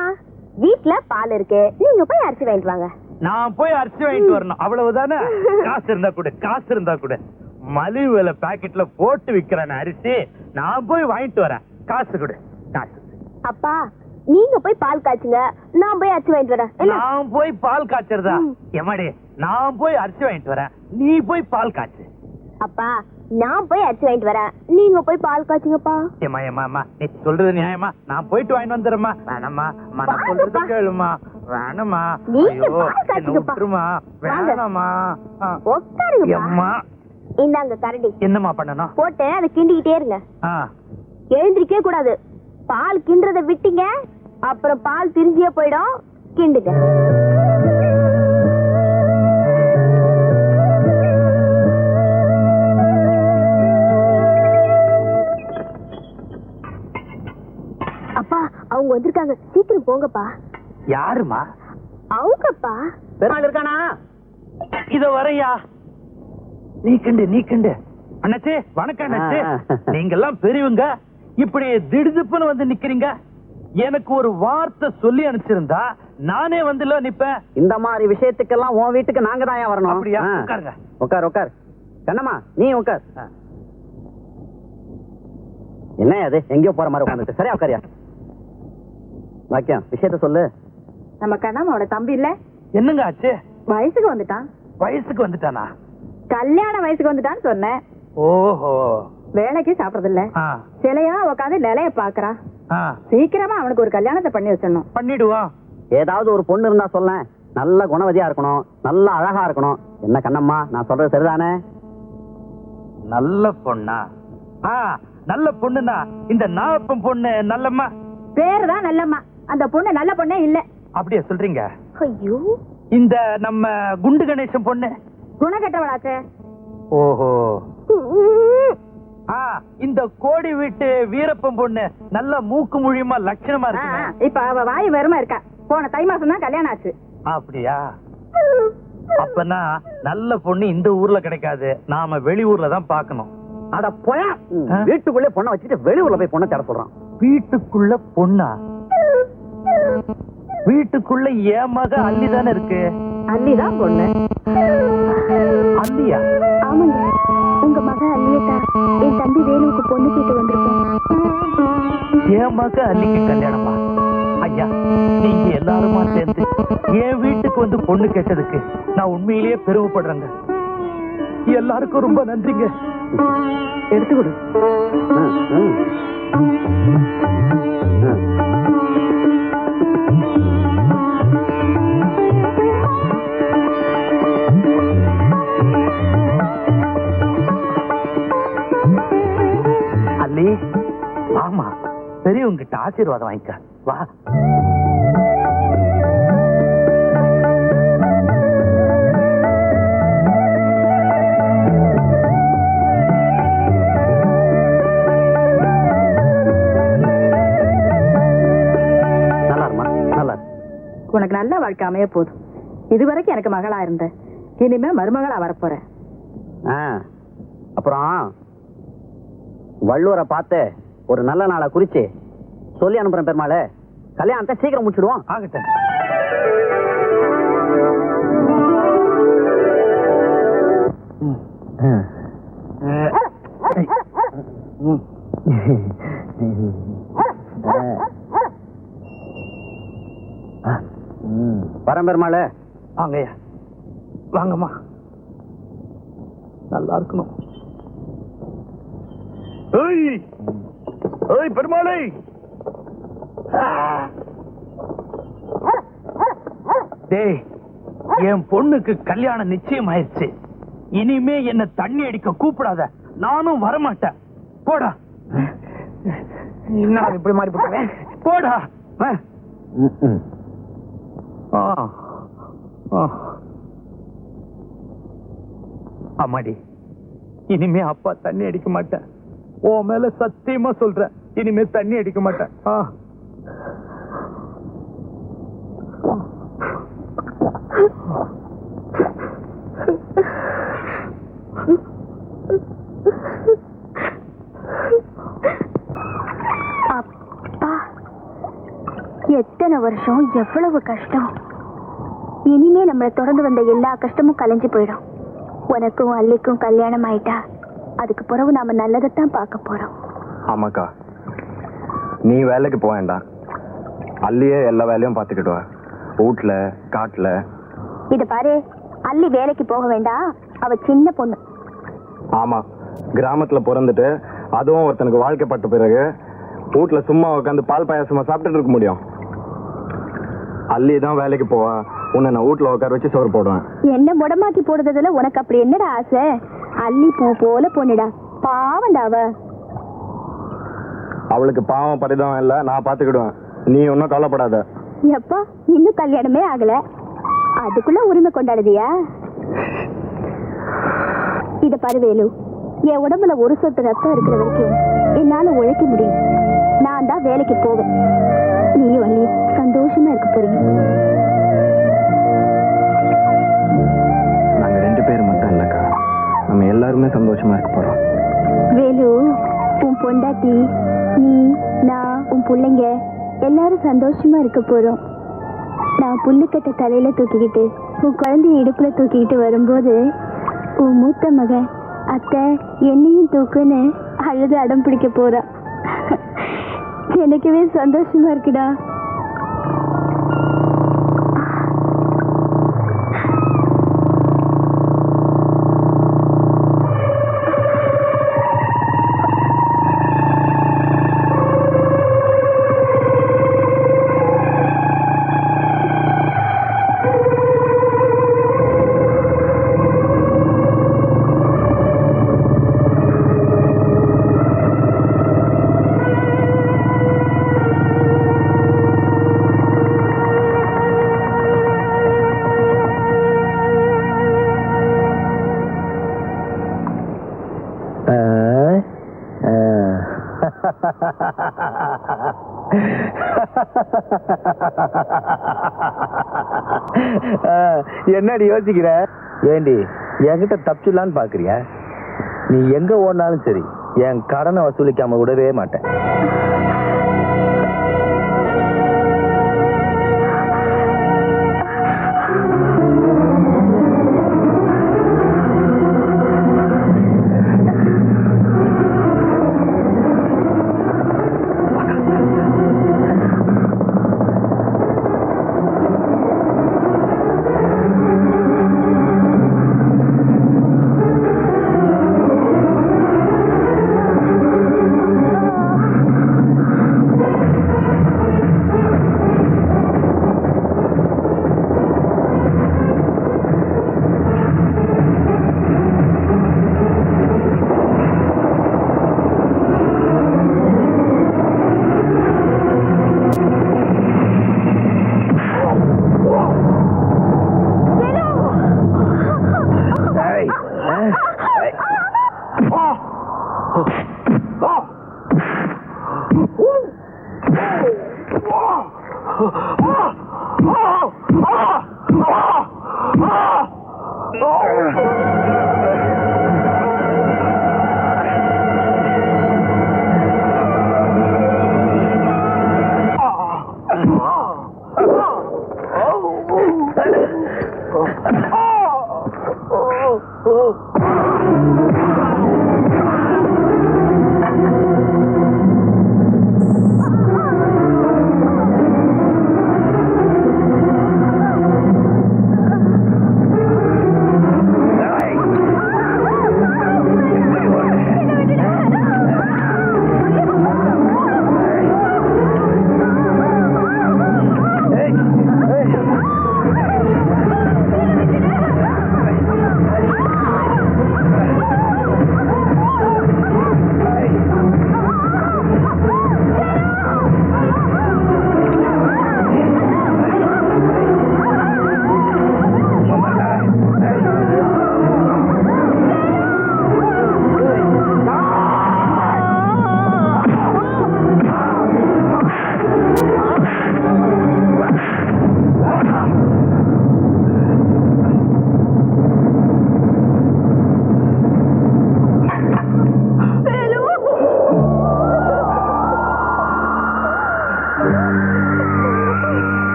வீட்டுல பால் இருக்கு, நீங்க போய் அரிசி வாங்கிட்டு வாங்க. நான் போய் அரிசி வாங்கிட்டு வரணும், அவ்வளவுதானே? காசு இருந்தா கூட, காசு இருந்தா கூட. மலிவு விலை பாக்கெட்ல போட்டு விக்கிறேன் அரிசி, நான் போய் வாங்கிட்டு வரேன். காசு கொடு, காசு. அப்பா, நீங்க போய் பால் காய்ச்சுங்க, நான் போய் அரிசி வாங்கிட்டு வரேன். நான் போய் பால் காய்ச்சறதா? எம்மாடி, நான் போய் அரிசி வாங்கிட்டு வரேன், நீ போய் பால் காய்ச்சு. அப்பா, நான் போய் அரிசி வாங்கிட்டு வரேன், நீங்க போய் பால் காய்ச்சுங்கப்பா. ஏமா ஏமா அம்மா, நீ சொல்றது நியாயமா? நான் போயிட்டு வாங்கிட்டு வந்துடுறேம்மா. வேணாம்மா, நான் சொல்றது கேளுமா. வேணாமா, விட்டுருமா. வேணாமா, உட்காருங்கம்மா. இந்தாங்க கரண்டி. என்னம்மா பண்ணணும்? போட்டு அதை கிண்டிக்கிட்டே இருங்க. எழுந்திருக்கே கூடாது. பால் கிண்டுறத விட்டீங்க, அப்புறம் பால் திரிஞ்சியே போயிடும். கிண்டுங்க. அப்பா, அவங்க வந்திருக்காங்க, சீக்கிரம் போங்கப்பா. யாருமா? அவங்கப்பா. பெருமாள் இருக்கானா? இத வரையா? நீ கண்டு அண்ணாச்சி, வணக்கம் அண்ணாச்சி. நீங்க எல்லாம் பெரியவங்க, இப்படி திடுதுப்புன்னு வந்து நிக்கிறீங்க. எனக்கு ஒரு வார்த்தை சொல்லி அனுப்பிச்சிருந்தா நானே வந்து நிப்பேன். இந்த மாதிரி விஷயத்துக்கெல்லாம் உன் வீட்டுக்கு நாங்க தான் வரணும். அப்படியா? உட்காருங்க. உட்கார் உட்கார். கண்ணம்மா, நீ உட்கார். என்ன அது எங்கேயோ போற மாதிரி உட்காந்துட்டு? சரியா உட்காரியா? வாக்கியம், விஷயத்த சொல்லு. நம்ம கண்ணம்மாவோட தம்பி இல்ல, என்னங்க ஆச்சு? வயசுக்கு வந்துட்டான். வயசுக்கு வந்துட்டானா? கல்யாண வயசுக்கு வந்துட்டான்னு சொன்னேன். ஓஹோ. வேலைக்கு சாப்பிடறது இல்ல, சிலையா உட்காந்து நிலைய பாக்குறான். சீக்கிரமா அவனுக்கு ஒரு கல்யாணத்தை பண்ணி வச்சிடணும். பண்ணிடுவான். ஏதாவது ஒரு பொண்ணு இருந்தா சொல்ல, நல்ல குணவதியா இருக்கணும், நல்ல அழகா இருக்கணும். என்ன கண்ணம்மா, நான் சொல்றது சரிதானே? நல்ல பொண்ணா? நல்ல பொண்ணுனா இந்த நாப்பம் பொண்ணு நல்லம்மா. பேருதான் நல்லம்மா, அந்த பொண்ணு நல்ல பொண்ணே இல்ல. அப்படியே சொல்றீங்க? ஐயோ, இந்த நம்ம குண்டு கணேசன் பொண்ணு குணக்கட்டவளாச்சே. ஓஹோ. இந்த கோடி வீட்டு வீரப்பன் பொண்ணு நல்ல மூக்கு மொழியுமா லட்சணமா இருக்கு. இப்ப அவ வாய் வெறுமா இருக்கா. போன தை மாசம் தான் கல்யாணம் ஆச்சு. அப்படியா? அப்பனா நல்ல பொண்ணு இந்த ஊர்ல கிடைக்காது, நாம வெளியூர்ல தான் பாக்கணும். அட போயா, வீட்டுக்குள்ளே பொண்ணை வச்சுட்டு வெளியூர்ல போய் பொண்ணை தேட சொல்றான். வீட்டுக்குள்ள பொண்ணா? வீட்டுக்குள்ள என் மக அள்ளி தானே இருக்கு. அல்லிதான் பொண்ணு. அல்லியா? ஆமாங்க, உங்க மக அல்லியத்தான் என் தம்பி வேலுவுக்கு பொண்ணு கேட்டு வந்திருக்கோம். என் மக அள்ளிக்கு கல்யாணமா? ஐயா, நீங்க எல்லாருமா சேர்ந்து என் வீட்டுக்கு வந்து பொண்ணு கேட்டதுக்கு நான் உண்மையிலேயே பெருமைப்படுறேங்க. எல்லாருக்கும் ரொம்ப நன்றிங்க. எடுத்து கொடு. அல்லி, ஆமா, பெரியவங்க கிட்ட ஆசீர்வாதம் வாங்கிக்க வா. உனக்கு நல்ல வாழ்க்கை அமைய போதும். இதுவரைக்கும் எனக்கு மகளா இருந்த, இனிமே மருமகளா வரப்போறேன். அப்புறம் வள்ளுவரை பார்த்து ஒரு நல்ல நாளை குறிச்சு சொல்லி அனுப்புறேன். பெருமாளே, கல்யாணத்தை சீக்கிரம் முடிச்சிடுவோம். ஆகட்டும். வரேன் பெருமாளே. வாங்கய்யா, வாங்கம்மா. நல்லா இருக்கணும். பெருமாளை, டேய், என் பொண்ணுக்கு கல்யாணம் நிச்சயம் ஆயிடுச்சு. இனிமே என்ன தண்ணி அடிக்க கூப்பிடாத, நானும் வரமாட்டேன். போடா. என்ன இப்படி மாறி போட்டேன்? போடா. அம்மாடி, இனிமே அப்பா தண்ணி அடிக்க மாட்டேன். உன் மேல சத்தியமா சொல்றேன், இனிமே தண்ணி அடிக்க மாட்டேன். அப்பா, எத்தனை வருஷம், எவ்வளவு கஷ்டம். இனிமே நம்மளை தொடர்ந்து வந்த எல்லா கஷ்டமும் கலைஞ்சு போயிடும். உனக்கும் அல்லிக்கும் கல்யாணம் ஆயிட்டா அதுக்கு பிறகு நாம நல்லதைத்தான் பார்க்க போறோம். ஆமாக்கா, நீ வேலைக்கு போக வேண்டாம், அல்லியே எல்லா வேலையும் பார்த்துக்கிட்டு வா. வீட்டுல காட்டுல. இத பாரு, அல்லி வேலைக்கு போக வேண்டாம், அவ சின்ன பொண்ணு. ஆமா, கிராமத்துல பிறந்துட்டு அதுவும் ஒருத்தனுக்கு வாழ்க்கைப்பட்ட பிறகு வீட்டுல சும்மா உட்காந்து பால் பாயாசமா சாப்பிட்டுட்டு இருக்க முடியும்? அல்லி தான் வேலைக்கு போவா, உன்னை நான் வீட்டுல உட்கார வச்சு சோறு போடுவேன். என்ன முடமாக்கி போடுறதுல உனக்கு அப்படி என்னடா ஆசை? அல்லி பூ போல பொண்ணுடா, பாவண்டா அவ. அவளுக்கு பாவம் பரிதாபம் இல்ல, நான் பாத்துக்கிடுவேன், நீ ஒன்னும் கவலைப்படாத. எப்பா, இன்னும் கல்யாணமே ஆகல, அதுக்குள்ள உரிமை கொண்டாடுதியா? இத பாரு வேலு, என் உடம்புல ஒரு சொட்டு ரத்தம் இருக்கிற வரைக்கும் என்னால உழைக்க முடியும். நான் தான் வேலைக்கு போவேன், நீயும் அல்லி சந்தோஷமா இருக்க போறீங்க. நாங்க 2 பேர் மட்டும் இல்லக்கா, நம்ம எல்லாருமே சந்தோஷமா இருக்க போறோம். வேலு, உன் பொண்டாட்டி, நீ, நான், உன் பிள்ளைங்க எல்லாரும் சந்தோஷமா இருக்க போறோம். நான் புல்லுக்கட்டை தலையில தூக்கிக்கிட்டு உன் குழந்தைய இடுப்புல தூக்கிக்கிட்டு வரும்போது உன் மூத்த மகன் அத்தை என்னையும் தூக்குன்னு அழுது அடம் பிடிக்க போறா. எனக்குவே சந்தோஷமா இருக்குடா. என்னடி யோசிக்கிற? ஏண்டி என்கிட்ட தப்பிச்சிடலான்னு பாக்குறியா? நீ எங்க ஓடினாலும் சரி என் கடனை வசூலிக்காம விடவே மாட்டேன்.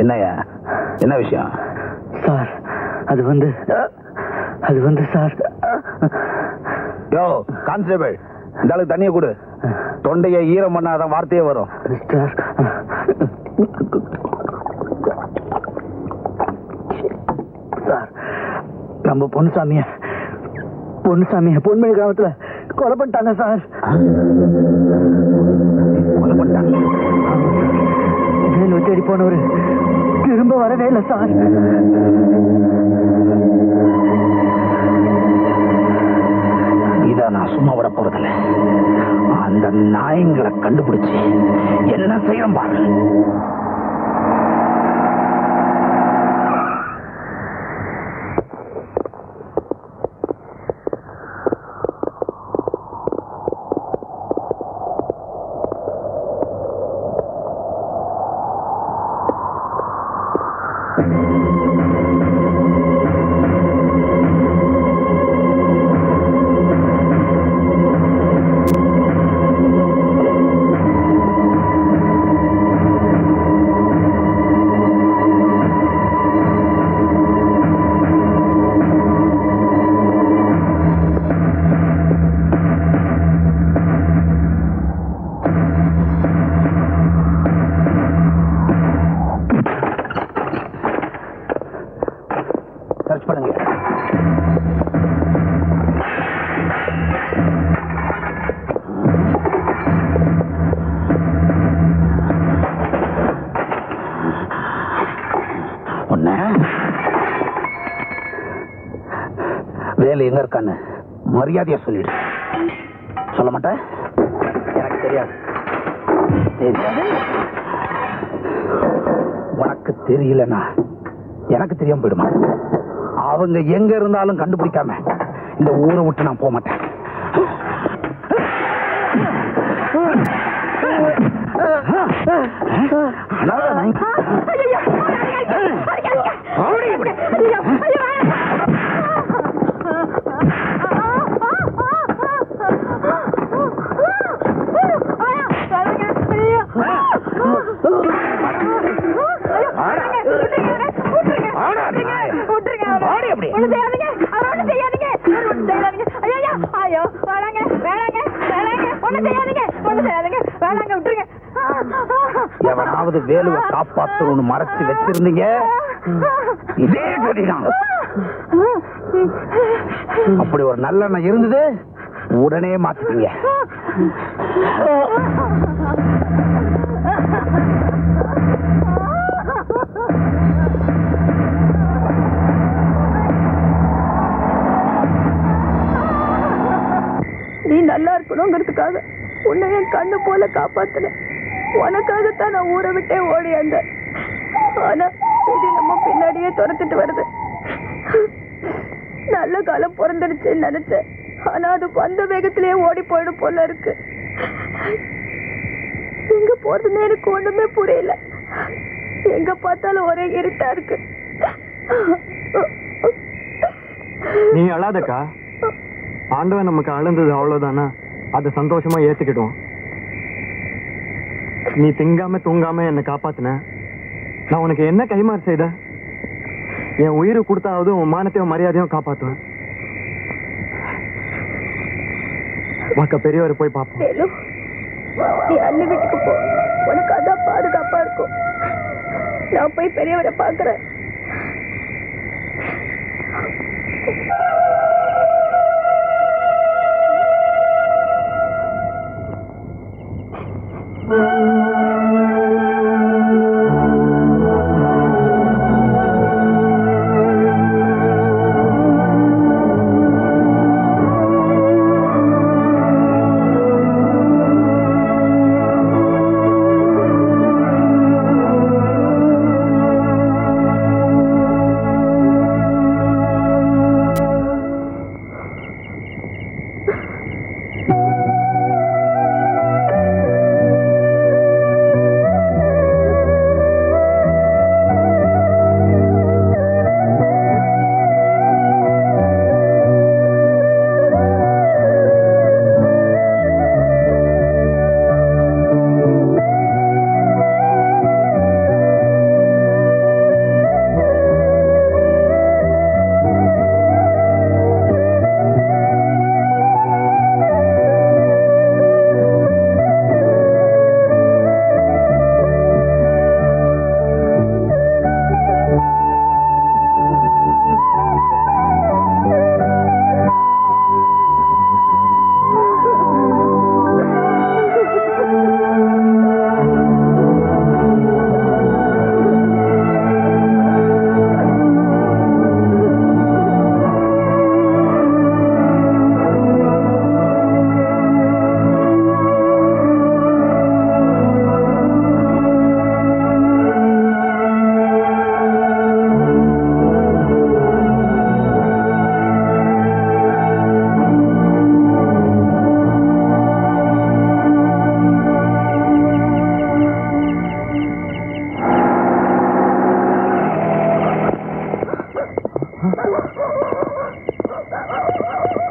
என்னையா, என்ன விஷயம் சார்? அது வந்து சார். யோ கான்ஸ்டபிள், இந்த ஆளுக்கு தண்ணியை கொடு. தொண்டையை ஈரம் பண்ணாதான் வார்த்தையே வரும். சார், நம்ம பொன்னுசாமிய பொன்மணி கிராமத்துல கொலை பண்ணிட்டாங்க சார். கொலை பண்ணிட்டாங்க. தேடி போனவரு திரும்ப வரவே இல்லை சார். இத நான் சும்மா விட போறதில்ல. அந்த நாயங்களை கண்டுபிடிச்சு என்ன செய்யணும் பாரு. வேலு எங்க இருக்கான்னு மரியாதையா சொல்லிடு. சொல்ல மாட்டேன்? எனக்கு தெரியாது. தெரியாது. உனக்கு தெரியலனா எனக்கு தெரியாம போயிடுமா? அவங்க எங்க இருந்தாலும் கண்டுபிடிக்காம இந்த ஊரை விட்டு நான் போக மாட்டேன். எவனாவது வேலுவை காப்பாத்தணும்னு மறைச்சு வச்சிருந்தீங்க இதே கதிதான். அப்படி ஒரு நல்லெண்ணம் இருந்தது உடனே மாத்திட்டீங்க. நீ நல்லா இருக்கணுங்கிறதுக்காக உன்னை என் கண்ணு போல காப்பாத்தின. உனக்காகத்தான் நான் ஊரை விட்டே ஓடி வந்தேன். ஆனா இது நம்ம பின்னாடியே துரத்துட்டு வருது. நல்ல காலம் பிறந்துடுச்சுன்னு நினைச்சேன். ஆனா அது வந்த வேகத்திலேயே ஓடி போயிடும் போல இருக்கு. எங்க போறதுன்னு எனக்கு ஒண்ணுமே புரியல. எங்க பார்த்தாலும் ஒரே இருட்டா இருக்கு. நீ அழாதக்கா. ஆண்டவன் நமக்கு அழுந்தது அவ்வளவுதானா? அதை சந்தோஷமா ஏத்துக்கிடுவோம். நீ திங்காம தூங்காம என்னை காப்பாத்தின. நான் உனக்கு என்ன கைமாறு செய்த? என் உயிரை கொடுத்தாவது உன் மானத்தையும் மரியாதையும் காப்பாத்துவேன். வாக்க பெரியவரை போய் பார்ப்போம். நீ அண்ணி வீட்டுக்கு போ. உனக்கு அதான் பாதுகாப்பா இருக்கும். நான் போய் பெரியவரை பாக்குறேன்.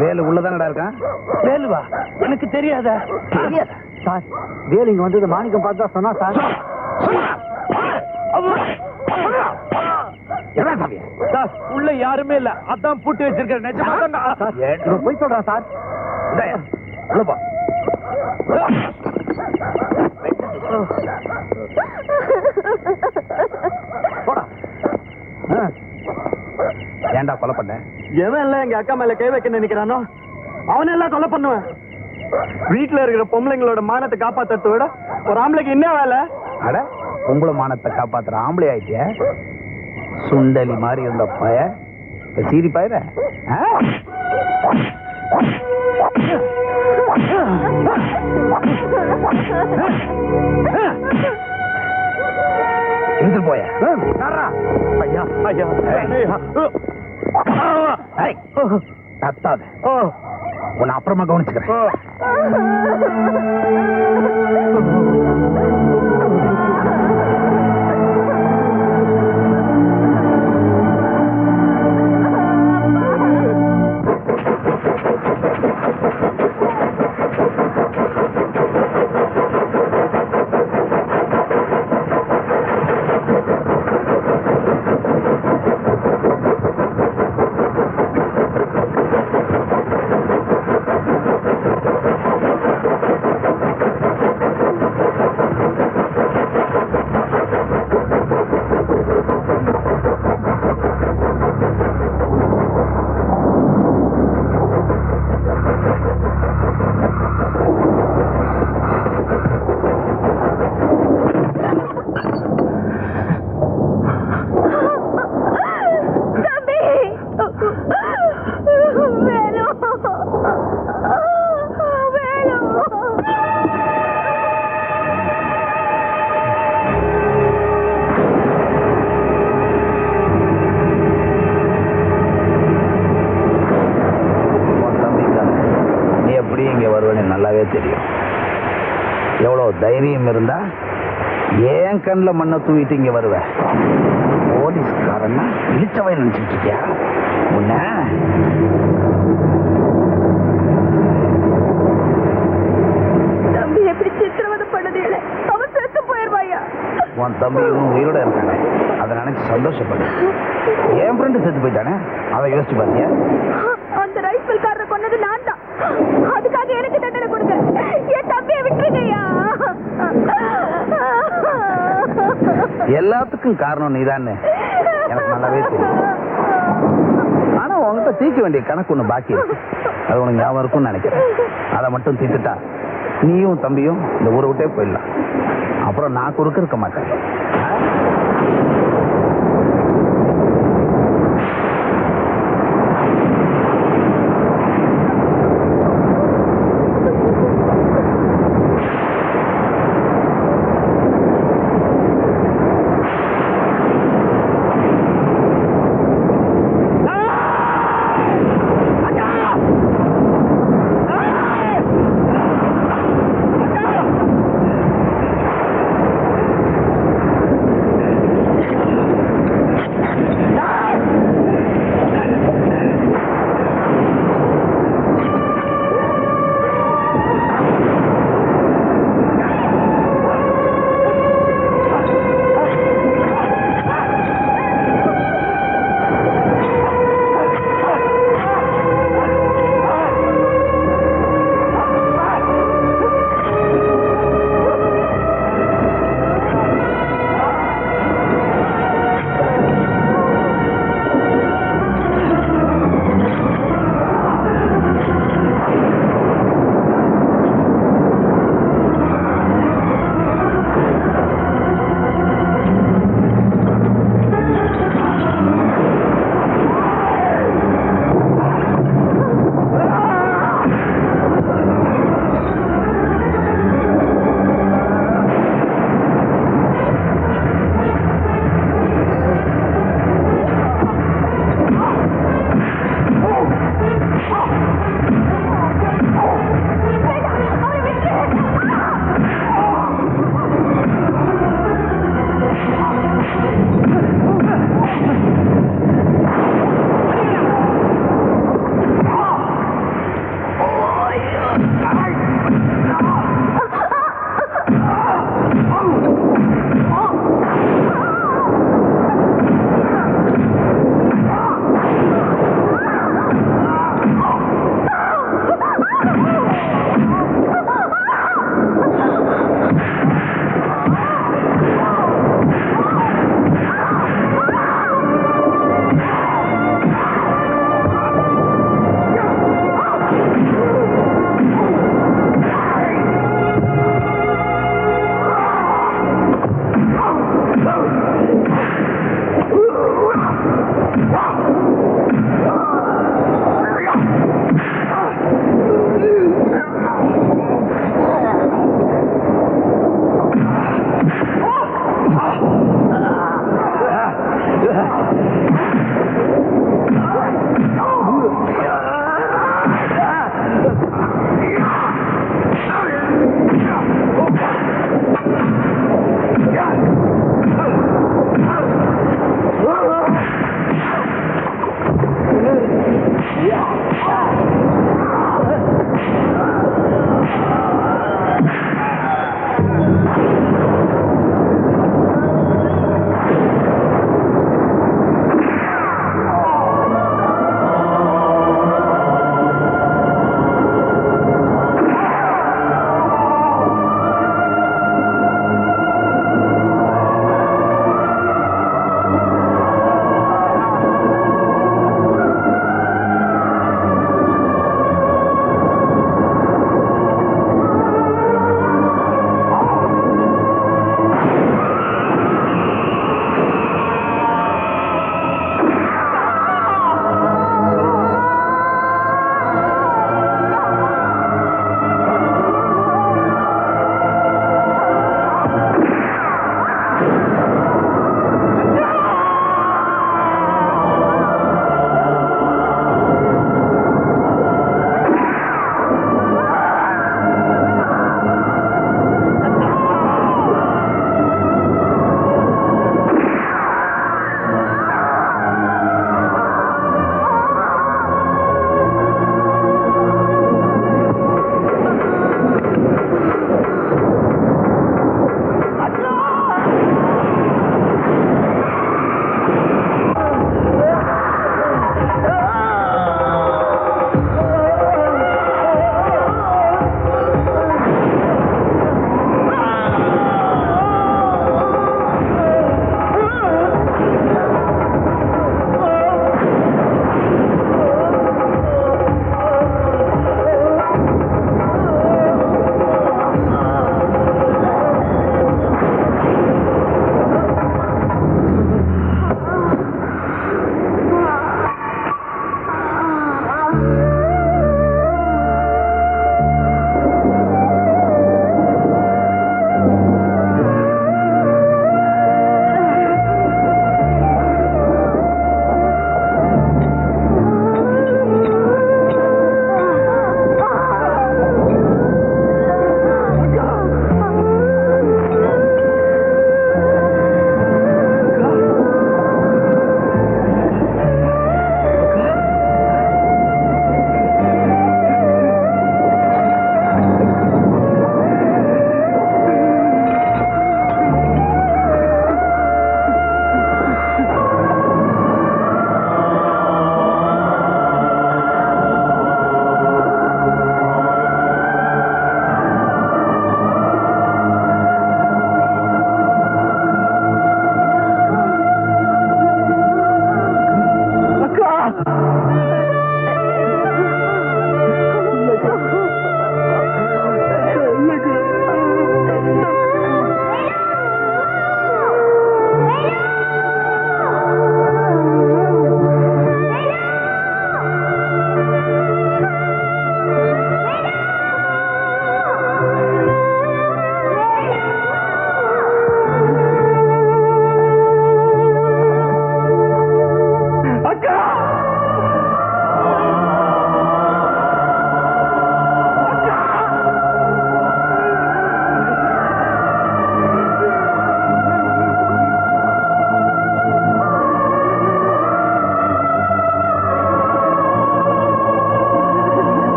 வேலு உள்ளதானடா இருக்கான். வேலுவா? எனக்கு தெரியாத. சார், வேலு இங்க வந்தது மாணிக்கம் பார்த்து தான் சொன்னா சார். சார், உள்ள யாருமே இல்ல. அதான் பூட்டி வச்சிருக்கேன். நிஜமா போய் சொல்றான் சார். உள்ளப்பா. ஏன்டா கொலை பண்ண? எவன் எல்லாம் எங்க அக்கா மேல கை வைக்க நினைக்கிறானோ அவனெல்லாம் கொலை பண்ணுவேன். வீட்டுல இருக்கிற பொம்பளைங்களோட மானத்தை காப்பாத்துறத விட ஒரு ஆம்பளைக்கு என்ன வேலை? அட, பொம்பளை மானத்தை காப்பாத்துற ஆம்பளை ஆயிட்டிய. சுண்டலி மாதிரி இருந்த பய சீரி பாயிர இருந்து போய ஐயா ஐயா தத்தாது உன்னை அப்புறமா கவனிச்சுக்கிறேன். நல்லாவே தெரியும். எவ்வளவு தைரியம் இருந்தா ஏன் கண்ணில் மண்ணை தூவிட்டு இங்க வருவேன்? போலீஸ்காரன்னா இழிச்சவை நினைச்சிட்டு இருக்கியா? உன்ன தம்பி எப்படி சித்திரவதை பண்ணது இல்லை, அவன் செத்து போயிருவாயா? உன் தம்பி இன்னும் உயிரோட இருக்கானே, அதை நினைச்சு சந்தோஷப்படு. என் ஃப்ரெண்டு செத்து போயிட்டானே, அதை யோசிச்சு பாத்தியா? அந்த ரைஃபிள்காரரை கொன்னது நான் தான். அதுக்காக எனக்கு தண்டனை கொடுங்க. என் தம்பியை விட்டுருங்கய்யா. எல்லாத்துக்கும் காரணம் நீதானே, எனக்கு நல்லாவே தெரியும். ஆனா உன்கிட்ட தீர்க்க வேண்டிய கணக்கு ஒண்ணு பாக்கி இருக்கு. அது உனக்கு ஞாபகம் இருக்கும்னு நினைக்கிறேன். அதை மட்டும் தீர்த்துட்டா நீயும் தம்பியும் இந்த ஊரை விட்டே போயிடலாம். அப்புறம் நான் குறுக்க இருக்க மாட்டேன்.